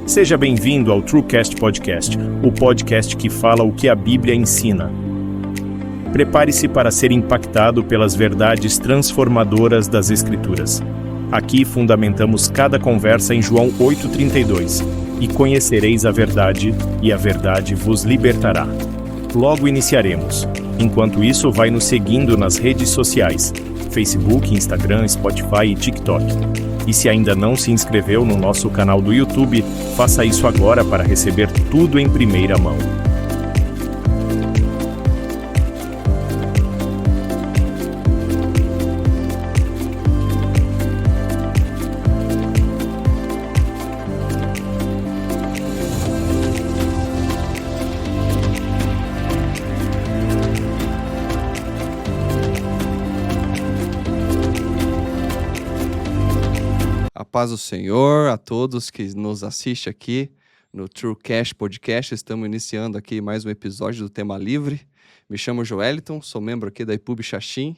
Seja bem-vindo ao TrueCast Podcast, o podcast que fala o que a Bíblia ensina. Prepare-se para ser impactado pelas verdades transformadoras das Escrituras. Aqui fundamentamos cada conversa em João 8,32. E conhecereis a verdade, e a verdade vos libertará. Logo iniciaremos. Enquanto isso, vai nos seguindo nas redes sociais: Facebook, Instagram, Spotify e TikTok. E se ainda não se inscreveu no nosso canal do YouTube, faça isso agora para receber tudo em primeira mão. Paz do Senhor a todos que nos assistem aqui no TrueCast Podcast. Estamos iniciando aqui mais um episódio do Tema Livre. Me chamo Joeliton, sou membro aqui da IPUB Xaxim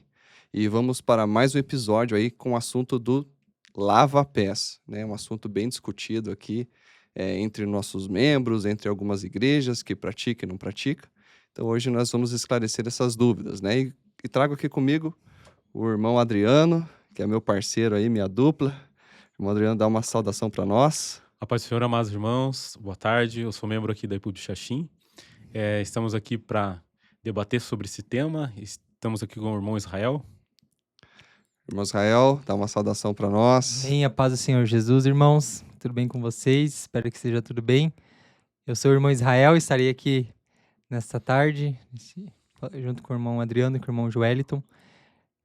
e vamos para mais um episódio aí com o assunto do lava-pés, né? Um assunto bem discutido aqui entre nossos membros, entre algumas igrejas que praticam e não praticam. Então hoje nós vamos esclarecer essas dúvidas, né? E trago aqui comigo o irmão Adriano, que é meu parceiro aí, minha dupla. O Adriano dá uma saudação para nós. A paz do Senhor, amados irmãos, boa tarde. Eu sou membro aqui da IPUB Xaxim. Estamos aqui para debater sobre esse tema. Estamos aqui com o irmão Israel. Irmão Israel, dá uma saudação para nós. Amém, a paz do Senhor Jesus, irmãos. Tudo bem com vocês? Espero que seja tudo bem. Eu sou o irmão Israel e estarei aqui nesta tarde, junto com o irmão Adriano e com o irmão Joeliton,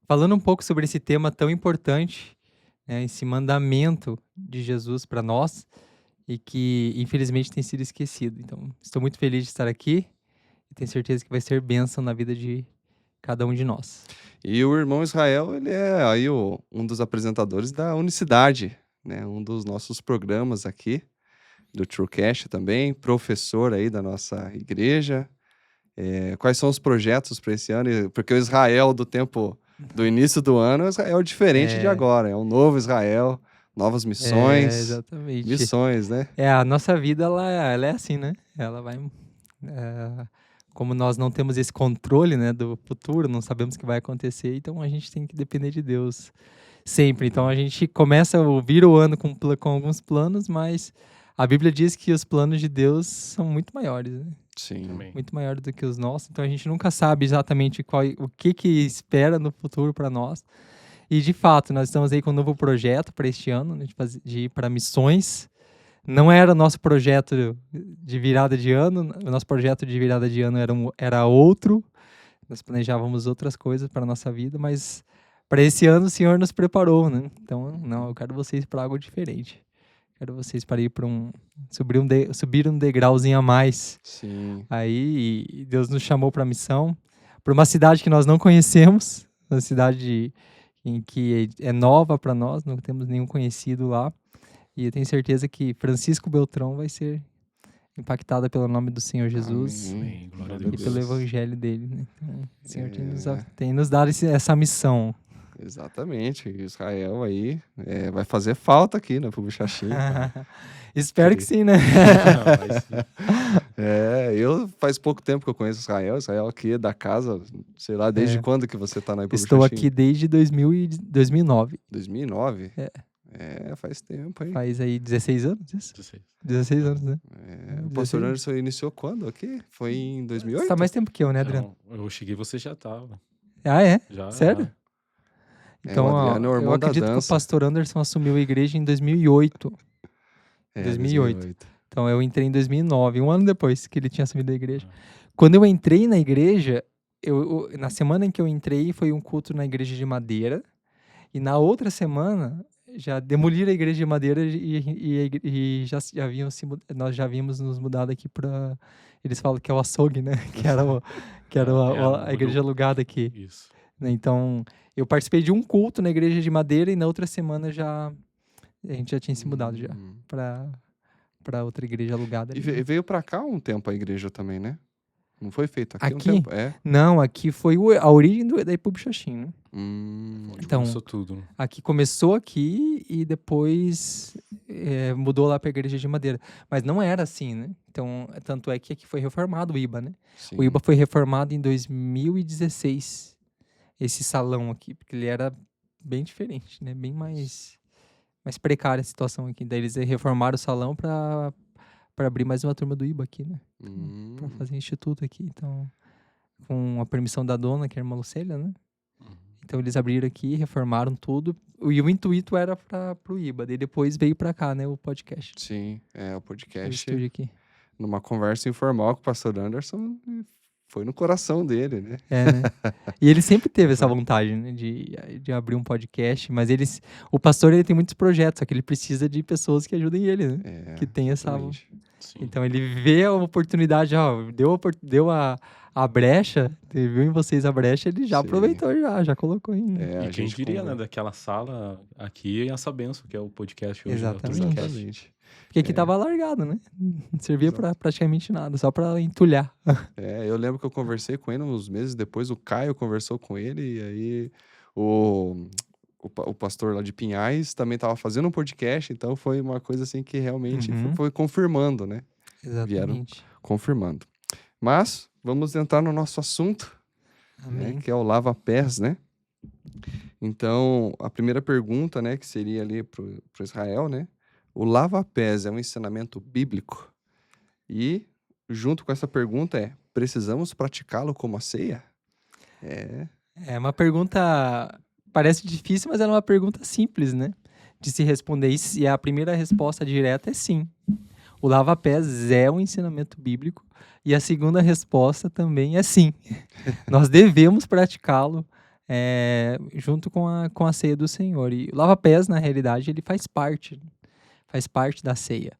falando um pouco sobre esse tema tão importante, esse mandamento de Jesus para nós e que infelizmente tem sido esquecido. Então, estou muito feliz de estar aqui e tenho certeza que vai ser bênção na vida de cada um de nós. E o irmão Israel, ele é aí um dos apresentadores da Unicidade, né? Um dos nossos programas aqui, do TrueCast também, professor aí da nossa igreja. Quais são os projetos para esse ano? Porque o Israel do início do ano, Israel é diferente de agora. É um novo Israel, novas missões. Exatamente. Missões, né? A nossa vida, ela é assim, né? Ela vai... como nós não temos esse controle, né, do futuro, não sabemos o que vai acontecer, então a gente tem que depender de Deus sempre. Então a gente começa a ouvir o ano com alguns planos, mas a Bíblia diz que os planos de Deus são muito maiores, né? Sim. Muito maior do que os nossos, então a gente nunca sabe exatamente o que espera no futuro para nós. E de fato, nós estamos aí com um novo projeto para este ano, né, de ir para missões. Não era o nosso projeto de virada de ano, o nosso projeto de virada de ano era outro, nós planejávamos outras coisas para a nossa vida, mas para esse ano o Senhor nos preparou, né? Então, não, eu quero vocês para algo diferente. Quero vocês para ir para subir um degrauzinho a mais. Sim. Aí e Deus nos chamou para a missão, para uma cidade que nós não conhecemos, uma cidade em que é nova para nós, não temos nenhum conhecido lá. E eu tenho certeza que Francisco Beltrão vai ser impactada pelo nome do Senhor Jesus. Amém. Glória a E Deus. pelo evangelho dele, né? Então, o Senhor tem nos dado essa missão. Exatamente, Israel aí vai fazer falta aqui na IPUB Xaxim. Espero que sim, né? Eu faz pouco tempo que eu conheço Israel aqui é da casa, sei lá, desde quando que você tá na IPUB Xaxim? Estou aqui desde 2009. 2009? Faz tempo, hein? Faz aí 16 anos, isso? 16 anos, né? O pastor Anderson iniciou quando aqui? Foi em 2008? Você tá mais tempo que eu, né, Adriano? Eu cheguei, você já tava. Ah, é? Já, Sério? Então, o Adriano é o irmão eu acredito da que dança. o pastor Anderson assumiu a igreja em 2008. 2008. Então, eu entrei em 2009, um ano depois que ele tinha assumido a igreja. Quando eu entrei na igreja, na semana em que eu entrei, foi um culto na igreja de Madeira. E na outra semana, já demoliram a igreja de Madeira e nós já havíamos nos mudado aqui para... Eles falam que é o açougue, né? Que era a igreja alugada aqui. Isso. Então, eu participei de um culto na igreja de Madeira e na outra semana a gente já tinha se mudado já para outra igreja alugada. E veio para cá um tempo a igreja também, né? Não foi feito aqui um Aqui? tempo? Não, aqui foi a origem da IPUB Xaxim, né? Hum. Onde Então, começou tudo, né? Aqui começou aqui e depois mudou lá para a igreja de Madeira. Mas não era assim, né? Então, tanto é que aqui foi reformado o IBA, né? Sim. O IBA foi reformado em 2016, esse salão aqui, porque ele era bem diferente, né? Bem mais precária a situação aqui. Daí eles reformaram o salão para abrir mais uma turma do IBA aqui, né? Para fazer instituto aqui. Então, com a permissão da dona, que é a irmã Lucélia, né? Então eles abriram aqui, reformaram tudo. E o intuito era para o IBA. Daí depois veio para cá, né? O podcast. Sim, o O podcast. estúdio aqui. Numa conversa informal com o pastor Anderson, foi no coração dele, né? Né? E ele sempre teve essa vontade, né? De abrir um podcast. Mas o pastor, ele tem muitos projetos, só que ele precisa de pessoas que ajudem ele, né? Que tem essa... exatamente. Sim. Então ele vê a oportunidade, deu a brecha, viu em vocês a brecha, ele já Sim. aproveitou, já colocou em... A E quem gente diria, né, daquela sala aqui, essa benção que é o podcast hoje. Exatamente. O TrueCast. Exatamente. Porque aqui tava largado, né? Não servia pra praticamente nada, só pra entulhar. Eu lembro que eu conversei com ele uns meses depois, o Caio conversou com ele, e aí o pastor lá de Pinhais também estava fazendo um podcast, então foi uma coisa assim que realmente foi confirmando, né? Exatamente. Confirmando. Mas vamos entrar no nosso assunto, Amém. né, que é o lava-pés, né? Então, a primeira pergunta, né, que seria ali pro Israel, né? O lava-pés é um ensinamento bíblico? E, junto com essa pergunta, precisamos praticá-lo como a ceia? É uma pergunta, parece difícil, mas ela é uma pergunta simples, né? De se responder. E a primeira resposta direta é sim. O lava-pés é um ensinamento bíblico. E a segunda resposta também é sim. Nós devemos praticá-lo junto com a ceia do Senhor. E o lava-pés, na realidade, ele faz parte da ceia.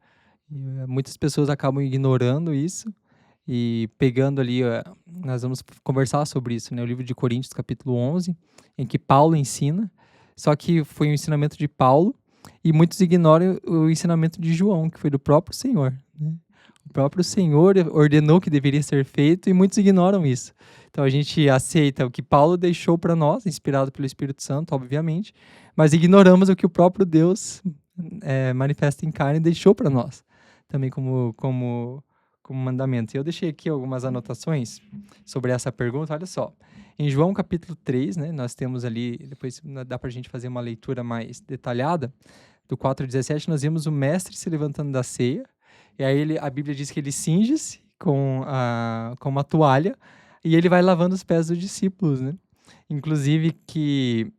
E, muitas pessoas acabam ignorando isso e pegando ali, nós vamos conversar sobre isso, né? O livro de Coríntios, capítulo 11, em que Paulo ensina, só que foi um ensinamento de Paulo, e muitos ignoram o ensinamento de João, que foi do próprio Senhor, né? O próprio Senhor ordenou que deveria ser feito e muitos ignoram isso. Então a gente aceita o que Paulo deixou para nós, inspirado pelo Espírito Santo, obviamente, mas ignoramos o que o próprio Deus manifesta em carne e deixou para nós, também como mandamento. E eu deixei aqui algumas anotações sobre essa pergunta. Olha só, em João capítulo 3, né, nós temos ali, depois dá para a gente fazer uma leitura mais detalhada, do 4:17, nós vemos o mestre se levantando da ceia, e aí a Bíblia diz que ele cinge-se com uma toalha, e ele vai lavando os pés dos discípulos, né? Inclusive que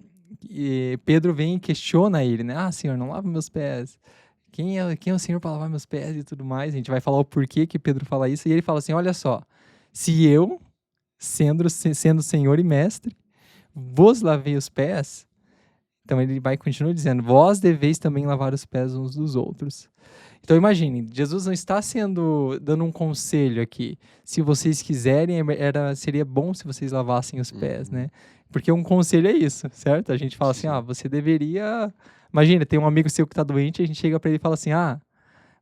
Pedro vem e questiona ele, né? Senhor, não lava meus pés. Quem é o Senhor para lavar meus pés e tudo mais? A gente vai falar o porquê que Pedro fala isso, e ele fala assim, olha só, se eu, sendo Senhor e Mestre, vos lavei os pés, então ele vai continuar dizendo, vós deveis também lavar os pés uns dos outros. Então imagine, Jesus não está dando um conselho aqui. Se vocês quiserem, seria bom se vocês lavassem os pés, né? Porque um conselho é isso, certo? A gente fala assim, você deveria... Imagina, tem um amigo seu que está doente, a gente chega para ele e fala assim,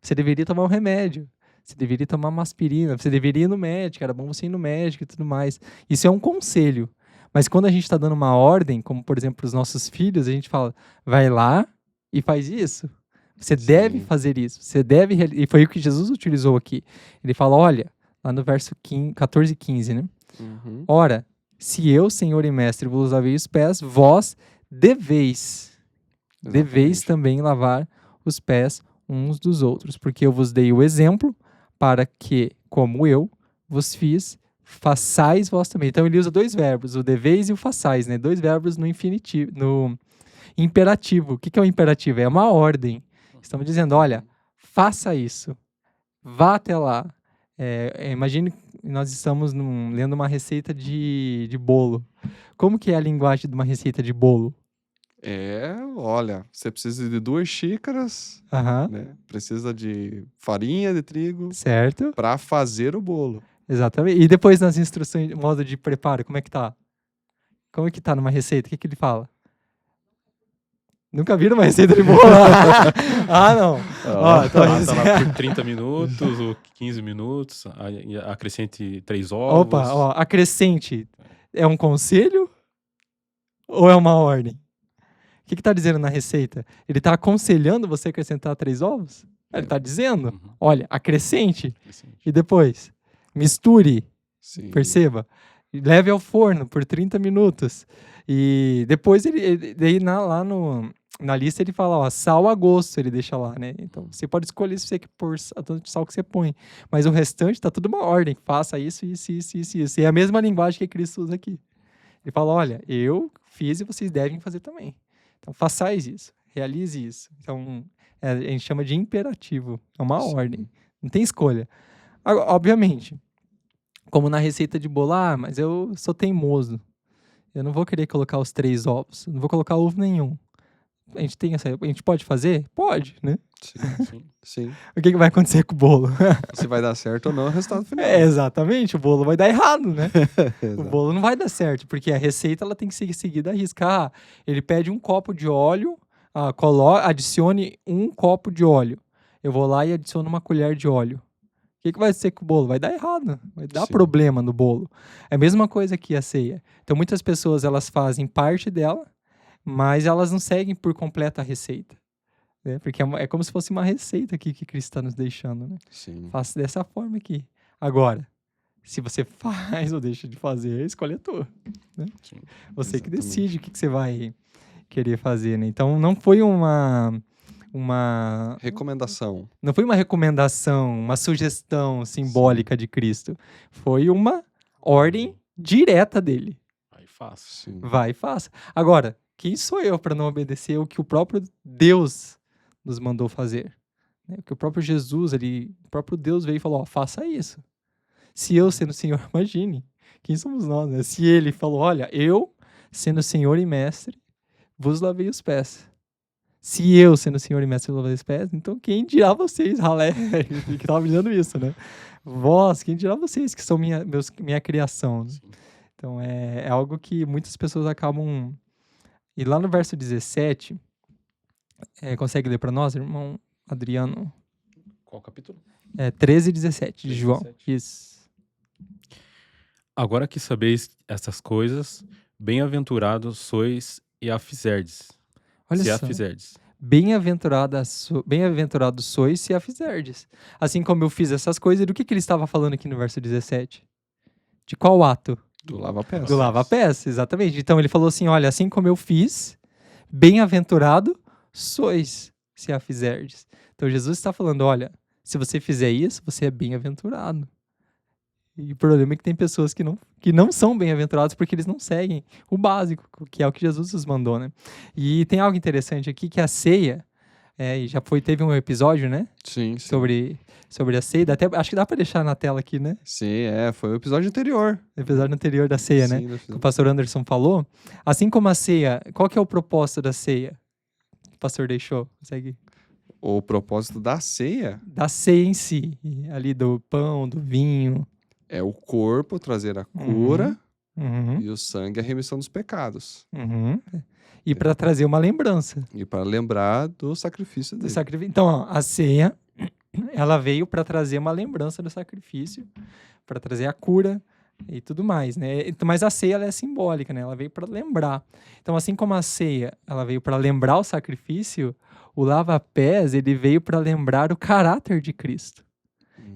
você deveria tomar um remédio, você deveria tomar uma aspirina, você deveria ir no médico, era bom você ir no médico e tudo mais. Isso é um conselho. Mas quando a gente está dando uma ordem, como por exemplo para os nossos filhos, a gente fala, vai lá e faz isso. Você deve fazer isso. Você deve... E foi o que Jesus utilizou aqui. Ele fala, olha, lá no verso 14 e 15, né? Ora, se eu, Senhor e Mestre, vos lavei os pés, vós deveis também lavar os pés uns dos outros, porque eu vos dei o exemplo para que, como eu vos fiz, façais vós também. Então ele usa dois verbos, o deveis e o façais, né? Dois verbos no infinitivo, no imperativo. O que é o imperativo? É uma ordem. Estamos dizendo, olha, faça isso, vá até lá. Imagine nós estamos lendo uma receita de bolo. Como que é a linguagem de uma receita de bolo? Olha, você precisa de 2 xícaras, né? Precisa de farinha de trigo, certo? Para fazer o bolo. Exatamente. E depois nas instruções, modo de preparo, como é que tá? Como é que tá numa receita? O que ele fala? Nunca viram uma receita de bolo? Não. Tá lá por 30 minutos ou 15 minutos, acrescente 3 ovos. Acrescente. É um conselho ou é uma ordem? O que está dizendo na receita? Ele está aconselhando você a acrescentar 3 ovos? Ele está dizendo, Uhum. olha, acrescente Interessante. e depois misture, Sim. perceba, e leve ao forno por 30 minutos. E depois daí lá na lista ele fala, ó, sal a gosto, ele deixa lá, né? Então você pode escolher se você quer pôr o tanto de sal que você põe. Mas o restante tá tudo uma ordem. Faça isso. E é a mesma linguagem que Cristo usa aqui. Ele fala, olha, eu fiz e vocês devem fazer também. Então façais isso, realize isso. Então a gente chama de imperativo. É uma Sim. ordem. Não tem escolha. Agora, obviamente, como na receita de bolo, mas eu sou teimoso. Eu não vou querer colocar os 3 ovos. Eu não vou colocar ovo nenhum. A gente pode fazer? Pode, né? Sim. Sim. Sim. O que vai acontecer com o bolo? Se vai dar certo ou não é o resultado final. Exatamente, o bolo vai dar errado, né? O Exato. bolo não vai dar certo, porque a receita ela tem que ser seguida à risca. Ele pede 1 copo de óleo, adicione 1 copo de óleo. Eu vou lá e adiciono 1 colher de óleo. O que vai ser com o bolo? Vai dar errado, vai dar Sim. problema no bolo. É a mesma coisa que a ceia. Então muitas pessoas elas fazem parte dela, mas elas não seguem por completo a receita. Né? Porque é como se fosse uma receita aqui que Cristo está nos deixando. Né? Sim. Faça dessa forma aqui. Agora, se você faz ou deixa de fazer, a escolha é tua. Né? Sim. Você que Exatamente. decide o que você vai querer fazer. Né? Então não foi uma Recomendação. não foi uma recomendação, uma sugestão simbólica de Cristo. Foi uma ordem direta dele. Aí faço. Sim. Vai e faça. Agora, quem sou eu para não obedecer o que o próprio Deus nos mandou fazer? Né? O que o próprio Jesus, o próprio Deus veio e falou, ó, faça isso. Se eu sendo Senhor, imagine, quem somos nós, né? Se ele falou, olha, eu sendo Senhor e Mestre, vos lavei os pés. Se eu, sendo Senhor e Mestre, lavei os pés, então quem dirá vocês, ralé, que estava dizendo isso, né? Vós, quem dirá vocês que são minha criação? Né? Sim. Então é algo que muitas pessoas acabam... E lá no verso 17, consegue ler para nós, irmão Adriano? Qual capítulo? 13 e 17 de 13 e João. 17. Isso. Agora que sabeis essas coisas, bem-aventurados sois e a fizerdes. Olha Se a só. fizerdes. Bem-aventurados sois se a fizerdes. Assim como eu fiz essas coisas, do que ele estava falando aqui no verso 17? De qual ato? Do lava-pés. Do lava-pés, exatamente. Então ele falou assim, olha, assim como eu fiz, bem-aventurado sois se a fizerdes. Então Jesus está falando, olha, se você fizer isso, você é bem-aventurado. E o problema é que tem pessoas que não são bem-aventurados porque eles não seguem o básico, que é o que Jesus nos mandou, né? E tem algo interessante aqui, que a ceia, e teve um episódio, né? Sim. Sobre a ceia, acho que dá para deixar na tela aqui, né? Sim, foi o episódio anterior. O episódio anterior da ceia, né? Sim, Que o pastor Anderson falou. Assim como a ceia, qual que é o propósito da ceia? O pastor deixou, consegue? O propósito da ceia Da ceia em si, ali do pão, do vinho. é o corpo trazer a cura Uhum, e o sangue a remissão dos pecados. uhum. E para trazer uma lembrança E para lembrar do sacrifício do dele. sacrifício. Então, ó, a ceia, ela veio para trazer uma lembrança do sacrifício, para trazer a cura e tudo mais, né? Mas a ceia, ela é simbólica, né? Ela veio para lembrar. Então, assim como a ceia, ela veio para lembrar o sacrifício, o lava-pés, ele veio para lembrar o caráter de Cristo.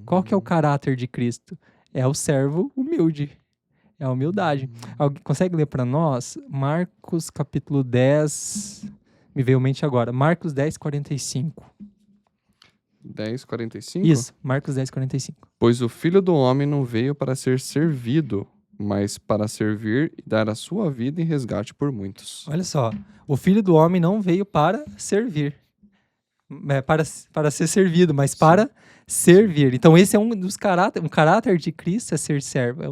Qual que é o caráter de Cristo? É o servo humilde. É a humildade. Alguém consegue ler para nós? Marcos capítulo 10. Me veio à mente agora. Marcos 10, 45. 10:45? Isso, Marcos 10, 45. Pois o Filho do Homem não veio para ser servido, mas para servir e dar a sua vida em resgate por muitos. Olha só. O Filho do Homem não veio para servir. Para ser servido, mas para servir. Então esse é um dos caráteres. Um caráter de Cristo é ser servo.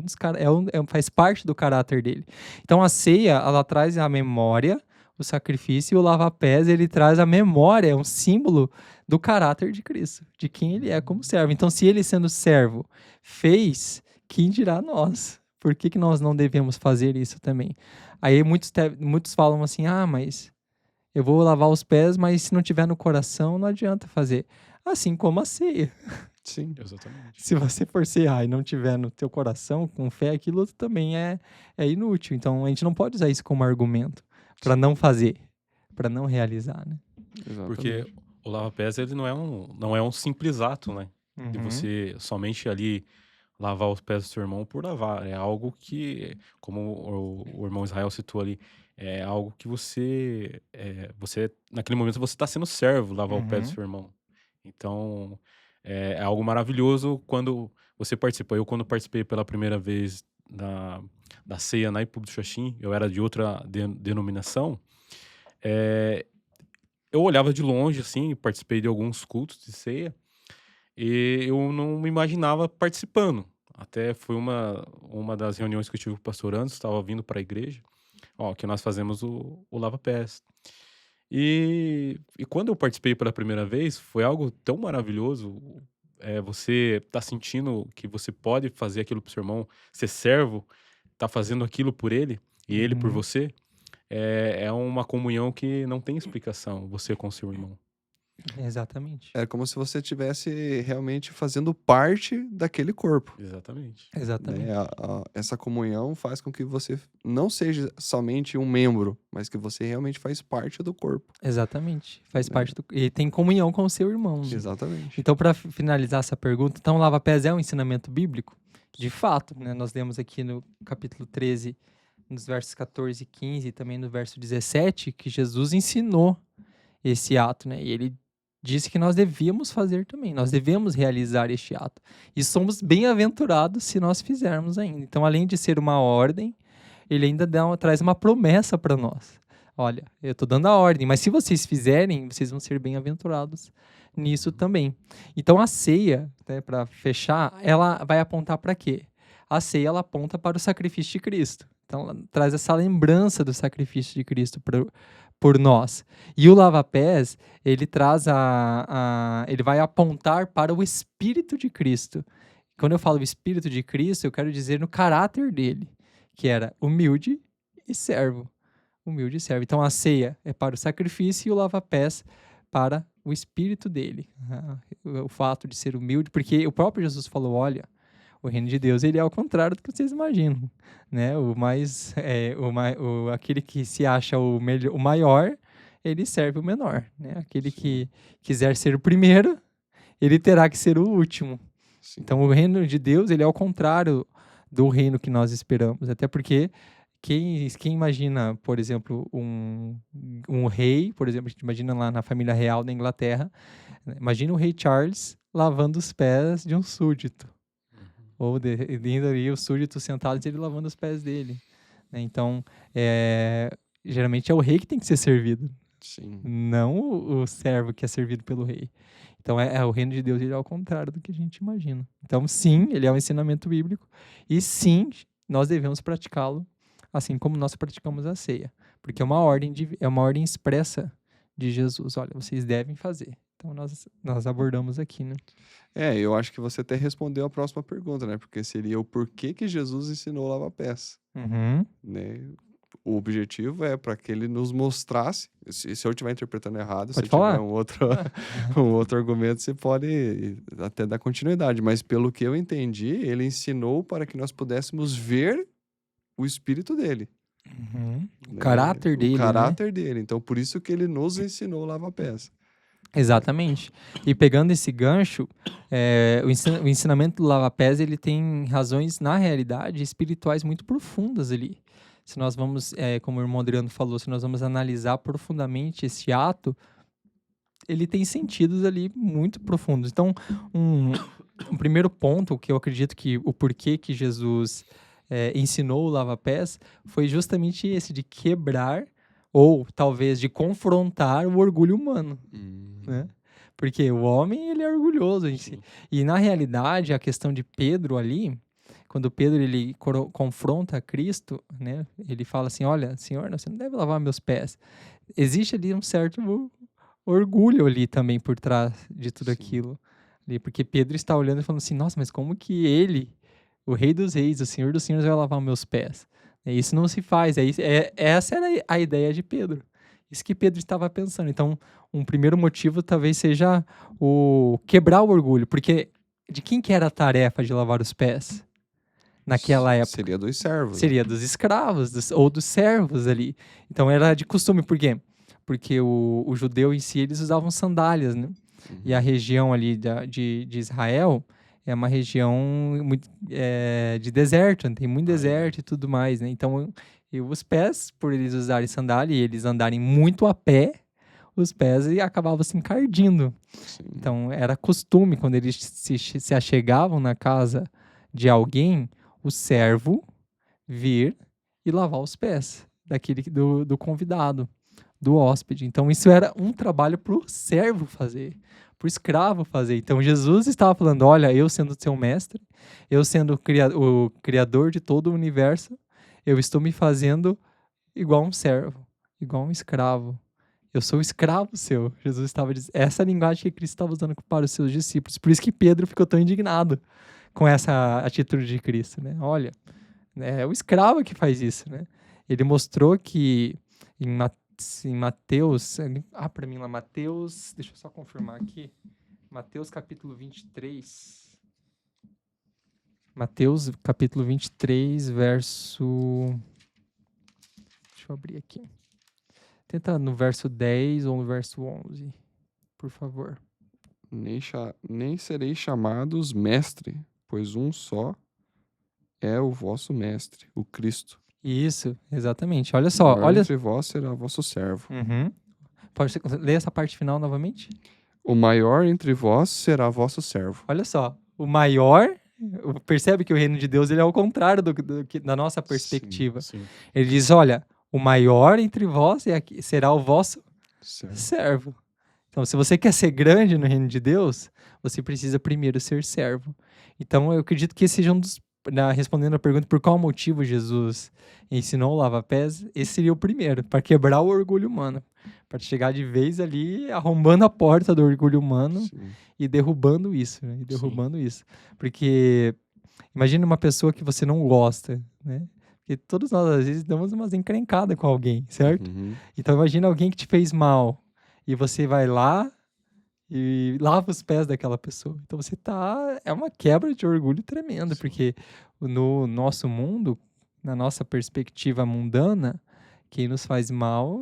Faz parte do caráter dele. Então a ceia, ela traz a memória, o sacrifício, e o lava-pés, ele traz a memória, é um símbolo do caráter de Cristo, de quem ele é como servo. Então se ele sendo servo fez, quem dirá nós? Por que nós não devemos fazer isso também? Aí muitos falam assim, mas eu vou lavar os pés, mas se não tiver no coração, não adianta fazer. Assim como a ceia. Sim. Exatamente. Se você for cear e não tiver no teu coração, com fé, aquilo também é inútil. Então, a gente não pode usar isso como argumento para não fazer. para não realizar, né? Exatamente. Porque o lava-pés, ele não é um simples ato, né? De você somente ali lavar os pés do seu irmão por lavar. É algo que, como o irmão Israel citou ali, é algo que você, naquele momento, você está sendo servo, lavar o pé do seu irmão. Então, é algo maravilhoso quando você participa. Eu, quando participei pela primeira vez da ceia na IPUB do Xaxim, eu era de outra denominação, eu olhava de longe, assim, participei de alguns cultos de ceia, e eu não me imaginava participando. Até foi uma das reuniões que eu tive com o pastor Anderson, estava vindo para a igreja, que nós fazemos o lava-pés. E quando eu participei pela primeira vez, foi algo tão maravilhoso. Você tá sentindo que você pode fazer aquilo pro seu irmão, ser servo, tá fazendo aquilo por ele e ele por você. É uma comunhão que não tem explicação, você com seu irmão. Exatamente. É como se você estivesse realmente fazendo parte daquele corpo. Exatamente. Exatamente. Né? Essa comunhão faz com que você não seja somente um membro, mas que você realmente faz parte do corpo. Exatamente. Faz parte do... E tem comunhão com o seu irmão. Né? Exatamente. Então, para finalizar essa pergunta, então, lava-pés é um ensinamento bíblico? De fato, né? Nós lemos aqui no capítulo 13, nos versos 14 e 15, e também no verso 17, que Jesus ensinou esse ato, né? E ele disse que nós devíamos fazer também, nós devemos realizar este ato. E somos bem-aventurados se nós fizermos ainda. Então, além de ser uma ordem, ele ainda traz uma promessa para nós. Olha, eu estou dando a ordem, mas se vocês fizerem, vocês vão ser bem-aventurados nisso também. Então, a ceia, né, para fechar, ela vai apontar para quê? A ceia, ela aponta para o sacrifício de Cristo. Então, ela traz essa lembrança do sacrifício de Cristo por nós. E o lava-pés, ele traz ele vai apontar para o Espírito de Cristo. Quando eu falo Espírito de Cristo, eu quero dizer no caráter dele, que era humilde e servo. Humilde e servo. Então, a ceia é para o sacrifício e o lava-pés para o Espírito dele. O fato de ser humilde, porque o próprio Jesus falou, olha, o reino de Deus, ele é ao contrário do que vocês imaginam, né? Aquele que se acha o maior, ele serve o menor, né? Aquele que quiser ser o primeiro, ele terá que ser o último. Sim. Então, o reino de Deus, ele é ao contrário do reino que nós esperamos. Até porque quem imagina, por exemplo, um rei, por exemplo, a gente imagina lá na família real da Inglaterra, imagina o rei Charles lavando os pés de um súdito. Ou indo ali, o súdito sentado e ele lavando os pés dele. Né? Então, geralmente é o rei que tem que ser servido. Sim. Não o servo que é servido pelo rei. Então, o reino de Deus, ele é ao contrário do que a gente imagina. Então, sim, ele é um ensinamento bíblico. E sim, nós devemos praticá-lo assim como nós praticamos a ceia. Porque é uma ordem expressa de Jesus. Olha, vocês devem fazer. Então, nós abordamos aqui, né? Eu acho que você até respondeu a próxima pergunta, né? Porque seria o porquê que Jesus ensinou lava-pés. Né? O objetivo é para que ele nos mostrasse, se eu estiver interpretando errado, Pode se falar. tiver um outro argumento, você pode até dar continuidade. Mas pelo que eu entendi, ele ensinou para que nós pudéssemos ver o Espírito dele. O caráter dele, O caráter dele. Então, por isso que ele nos ensinou lava-pés. Exatamente. E pegando esse gancho, o ensinamento do lava-pés, ele tem razões, na realidade, espirituais muito profundas ali. Se nós vamos, como o irmão Adriano falou, se nós vamos analisar profundamente esse ato, ele tem sentidos ali muito profundos. Então, um primeiro ponto que eu acredito que o porquê que Jesus ensinou o lava-pés foi justamente esse, de quebrar ou talvez de confrontar o orgulho humano, né? Porque o homem, ele é orgulhoso. E na realidade, a questão de Pedro ali, quando Pedro ele confronta Cristo, né? Ele fala assim, olha, Senhor, você não deve lavar meus pés. Existe ali um certo orgulho ali também por trás de tudo aquilo. Ali, porque Pedro está olhando e falando assim, nossa, mas como que ele, o Rei dos Reis, o Senhor dos Senhores, vai lavar meus pés? Isso não se faz. Essa era a ideia de Pedro. Isso que Pedro estava pensando. Então, um primeiro motivo talvez seja o quebrar o orgulho. Porque de quem que era a tarefa de lavar os pés naquela época? Seria dos servos. Seria dos escravos ou dos servos ali. Então, era de costume. Por quê? porque o judeu em si, eles usavam sandálias, né? E a região ali de Israel é uma região muito, de deserto, né? Tem muito deserto e tudo mais, né? Então, os pés, por eles usarem sandália e eles andarem muito a pé, os pés acabavam se encardindo. Sim. Então, era costume, quando eles se achegavam na casa de alguém, o servo vir e lavar os pés do convidado, do hóspede. Então, isso era um trabalho para o servo fazer, para o escravo fazer. Então, Jesus estava falando, olha, eu sendo seu mestre, eu sendo o criador de todo o universo, eu estou me fazendo igual um servo, igual um escravo. Eu sou escravo seu. Jesus estava dizendo. Essa é a linguagem que Cristo estava usando para os seus discípulos. Por isso que Pedro ficou tão indignado com essa atitude de Cristo, né? Olha, é o escravo que faz isso, né? Ele mostrou que em Mateus... para mim lá, Mateus... Deixa eu só confirmar aqui. Mateus capítulo 23. Mateus capítulo 23, verso... Deixa eu abrir aqui. Tenta no verso 10 ou no verso 11, por favor. Nem sereis chamados mestre, pois um só é o vosso mestre, o Cristo. Isso, exatamente. Olha só. Olha, entre vós será vosso servo. Uhum. Pode ler essa parte final novamente? O maior entre vós será vosso servo. Olha só. O maior... Percebe que o reino de Deus ele é ao contrário da nossa perspectiva. Sim. Ele diz, olha... O maior entre vós será o vosso servo. Então, se você quer ser grande no reino de Deus, você precisa primeiro ser servo. Então, eu acredito que esse seja um dos... respondendo a pergunta por qual motivo Jesus ensinou o lava-pés, esse seria o primeiro, para quebrar o orgulho humano. Para chegar de vez ali, arrombando a porta do orgulho humano. Sim. E derrubando isso. Né? Isso. Porque imagine uma pessoa que você não gosta, né? Porque todos nós, às vezes, damos umas encrencadas com alguém, certo? Uhum. Então, imagina alguém que te fez mal e você vai lá e lava os pés daquela pessoa. Então, você tá... É uma quebra de orgulho tremenda, porque no nosso mundo, na nossa perspectiva mundana, quem nos faz mal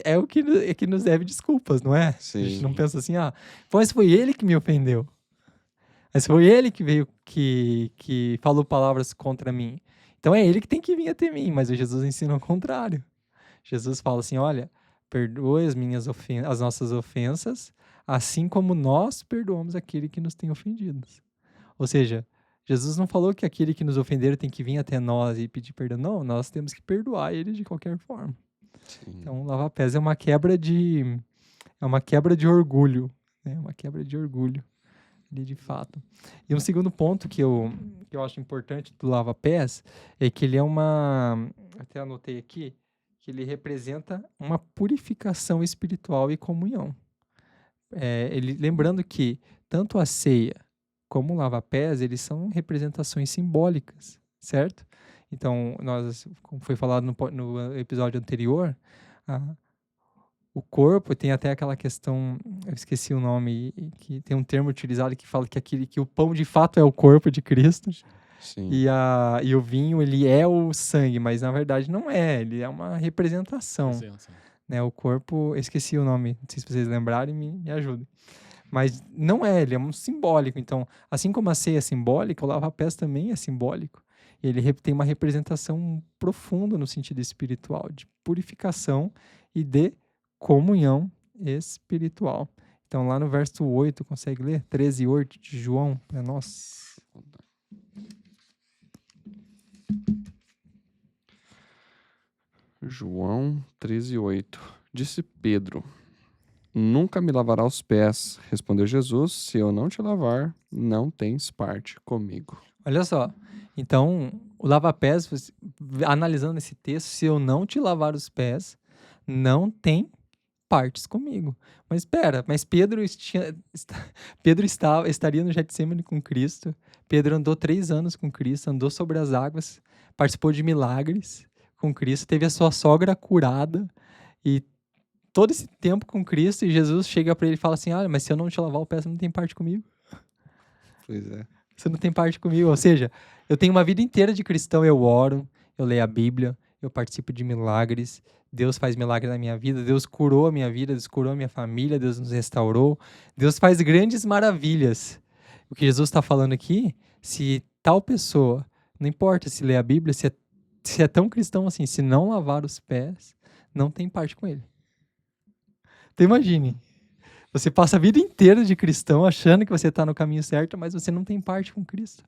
é o que nos deve desculpas, não é? Sim. A gente não pensa assim, mas foi ele que me ofendeu. Mas foi ele que veio, que falou palavras contra mim. Então é ele que tem que vir até mim, mas o Jesus ensina o contrário. Jesus fala assim, olha, perdoe as nossas ofensas, assim como nós perdoamos aquele que nos tem ofendido. Ou seja, Jesus não falou que aquele que nos ofenderam tem que vir até nós e pedir perdão. Não, nós temos que perdoar ele de qualquer forma. Sim. Então, lavar pés é uma quebra de orgulho. Né? Uma quebra de orgulho. De fato. E um segundo ponto que eu acho importante do lava-pés é que ele é até anotei aqui, que ele representa uma purificação espiritual e comunhão. Lembrando que tanto a ceia como o lava-pés, eles são representações simbólicas, certo? Então, como foi falado no episódio anterior, o corpo tem até aquela questão, eu esqueci o nome, que tem um termo utilizado que fala que o pão de fato é o corpo de Cristo. Sim. E o vinho, ele é o sangue, mas na verdade não é, ele é uma representação. Né? O corpo, eu esqueci o nome, não sei se vocês lembrarem, me ajudem. Mas não é, ele é um simbólico. Então, assim como a ceia é simbólica, o lava-pés também é simbólico. Ele tem uma representação profunda no sentido espiritual, de purificação e de comunhão espiritual. Então, lá no verso 8, consegue ler? 13:8 de João para nós. João 13:8. Disse Pedro: Nunca me lavará os pés. Respondeu Jesus: Se eu não te lavar, não tens parte comigo. Olha só. Então, o lava-pés, analisando esse texto, se eu não te lavar os pés, não tem partes comigo. Mas espera, Pedro estaria no Getsemane com Cristo. Pedro andou 3 anos com Cristo, andou sobre as águas, participou de milagres com Cristo, teve a sua sogra curada e todo esse tempo com Cristo, e Jesus chega para ele e fala assim, mas se eu não te lavar o pé, você não tem parte comigo. Pois é. Você não tem parte comigo. Ou seja, eu tenho uma vida inteira de cristão, eu oro, eu leio a Bíblia, eu participo de milagres, Deus faz milagre na minha vida, Deus curou a minha vida, Deus curou a minha família, Deus nos restaurou, Deus faz grandes maravilhas. O que Jesus está falando aqui, se tal pessoa, não importa se lê a Bíblia, se é tão cristão assim, se não lavar os pés, não tem parte com ele. Então imagine, você passa a vida inteira de cristão achando que você está no caminho certo, mas você não tem parte com Cristo.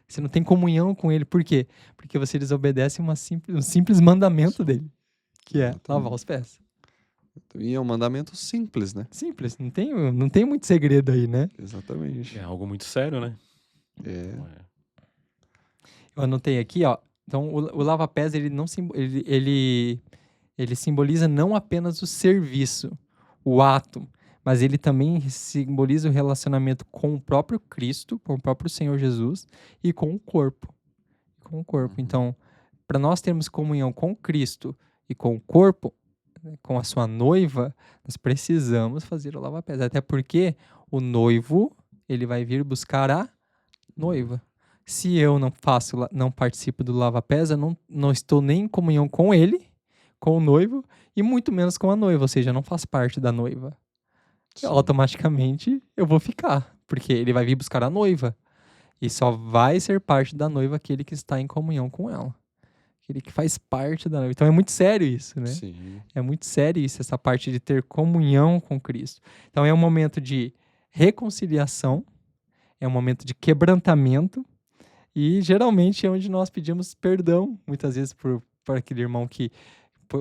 Você não tem comunhão com ele. Por quê? Porque você desobedece um simples mandamento dele, que é lavar os pés. E é um mandamento simples, né? Simples, não tem muito segredo aí, né? Exatamente. É algo muito sério, né? É. Eu anotei aqui, ó. Então, o lava-pés, ele simboliza não apenas o serviço, o ato, mas ele também simboliza o relacionamento com o próprio Cristo, com o próprio Senhor Jesus e com o corpo. Com o corpo. Então, para nós termos comunhão com Cristo e com o corpo, com a sua noiva, nós precisamos fazer o lava-pés. Até porque o noivo, ele vai vir buscar a noiva. Se eu não participo do lava-pés, eu não estou nem em comunhão com ele, com o noivo, e muito menos com a noiva, ou seja, eu não faço parte da noiva. Automaticamente eu vou ficar, porque ele vai vir buscar a noiva. E só vai ser parte da noiva aquele que está em comunhão com ela. Aquele que faz parte da noiva. Então é muito sério isso, né? Sim. É muito sério isso, essa parte de ter comunhão com Cristo. Então é um momento de reconciliação, é um momento de quebrantamento, e geralmente é onde nós pedimos perdão, muitas vezes por aquele irmão que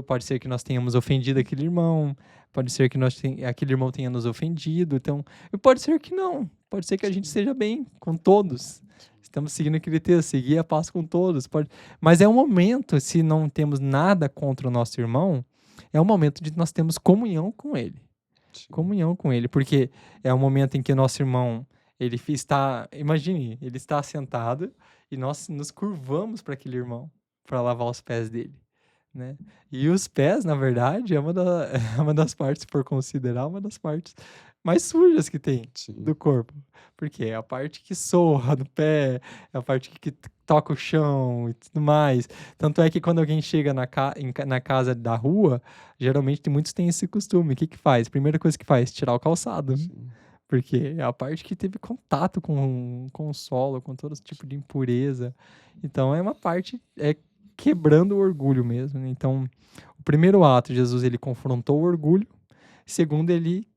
pode ser que nós tenhamos ofendido aquele irmão, pode ser que aquele irmão tenha nos ofendido, então, pode ser que não, pode ser que a gente esteja bem com todos. Estamos seguindo aquele texto, seguir a paz com todos. Mas é um momento, se não temos nada contra o nosso irmão, é um momento de nós termos comunhão com ele. Sim. Comunhão com ele, porque é um momento em que o nosso irmão, imagine, ele está sentado e nós nos curvamos para aquele irmão, para lavar os pés dele, né? E os pés, na verdade, é uma das partes, se for considerar, uma das partes mais sujas que tem do corpo. Porque é a parte que soa do pé, é a parte que toca o chão e tudo mais. Tanto é que quando alguém chega na casa da rua, geralmente muitos têm esse costume. O que faz? Primeira coisa que faz, tirar o calçado. Sim. Porque é a parte que teve contato com o solo, com todo tipo de impureza. Então é uma parte, quebrando o orgulho mesmo, né? Então, o primeiro ato, Jesus, ele confrontou o orgulho. Segundo, ele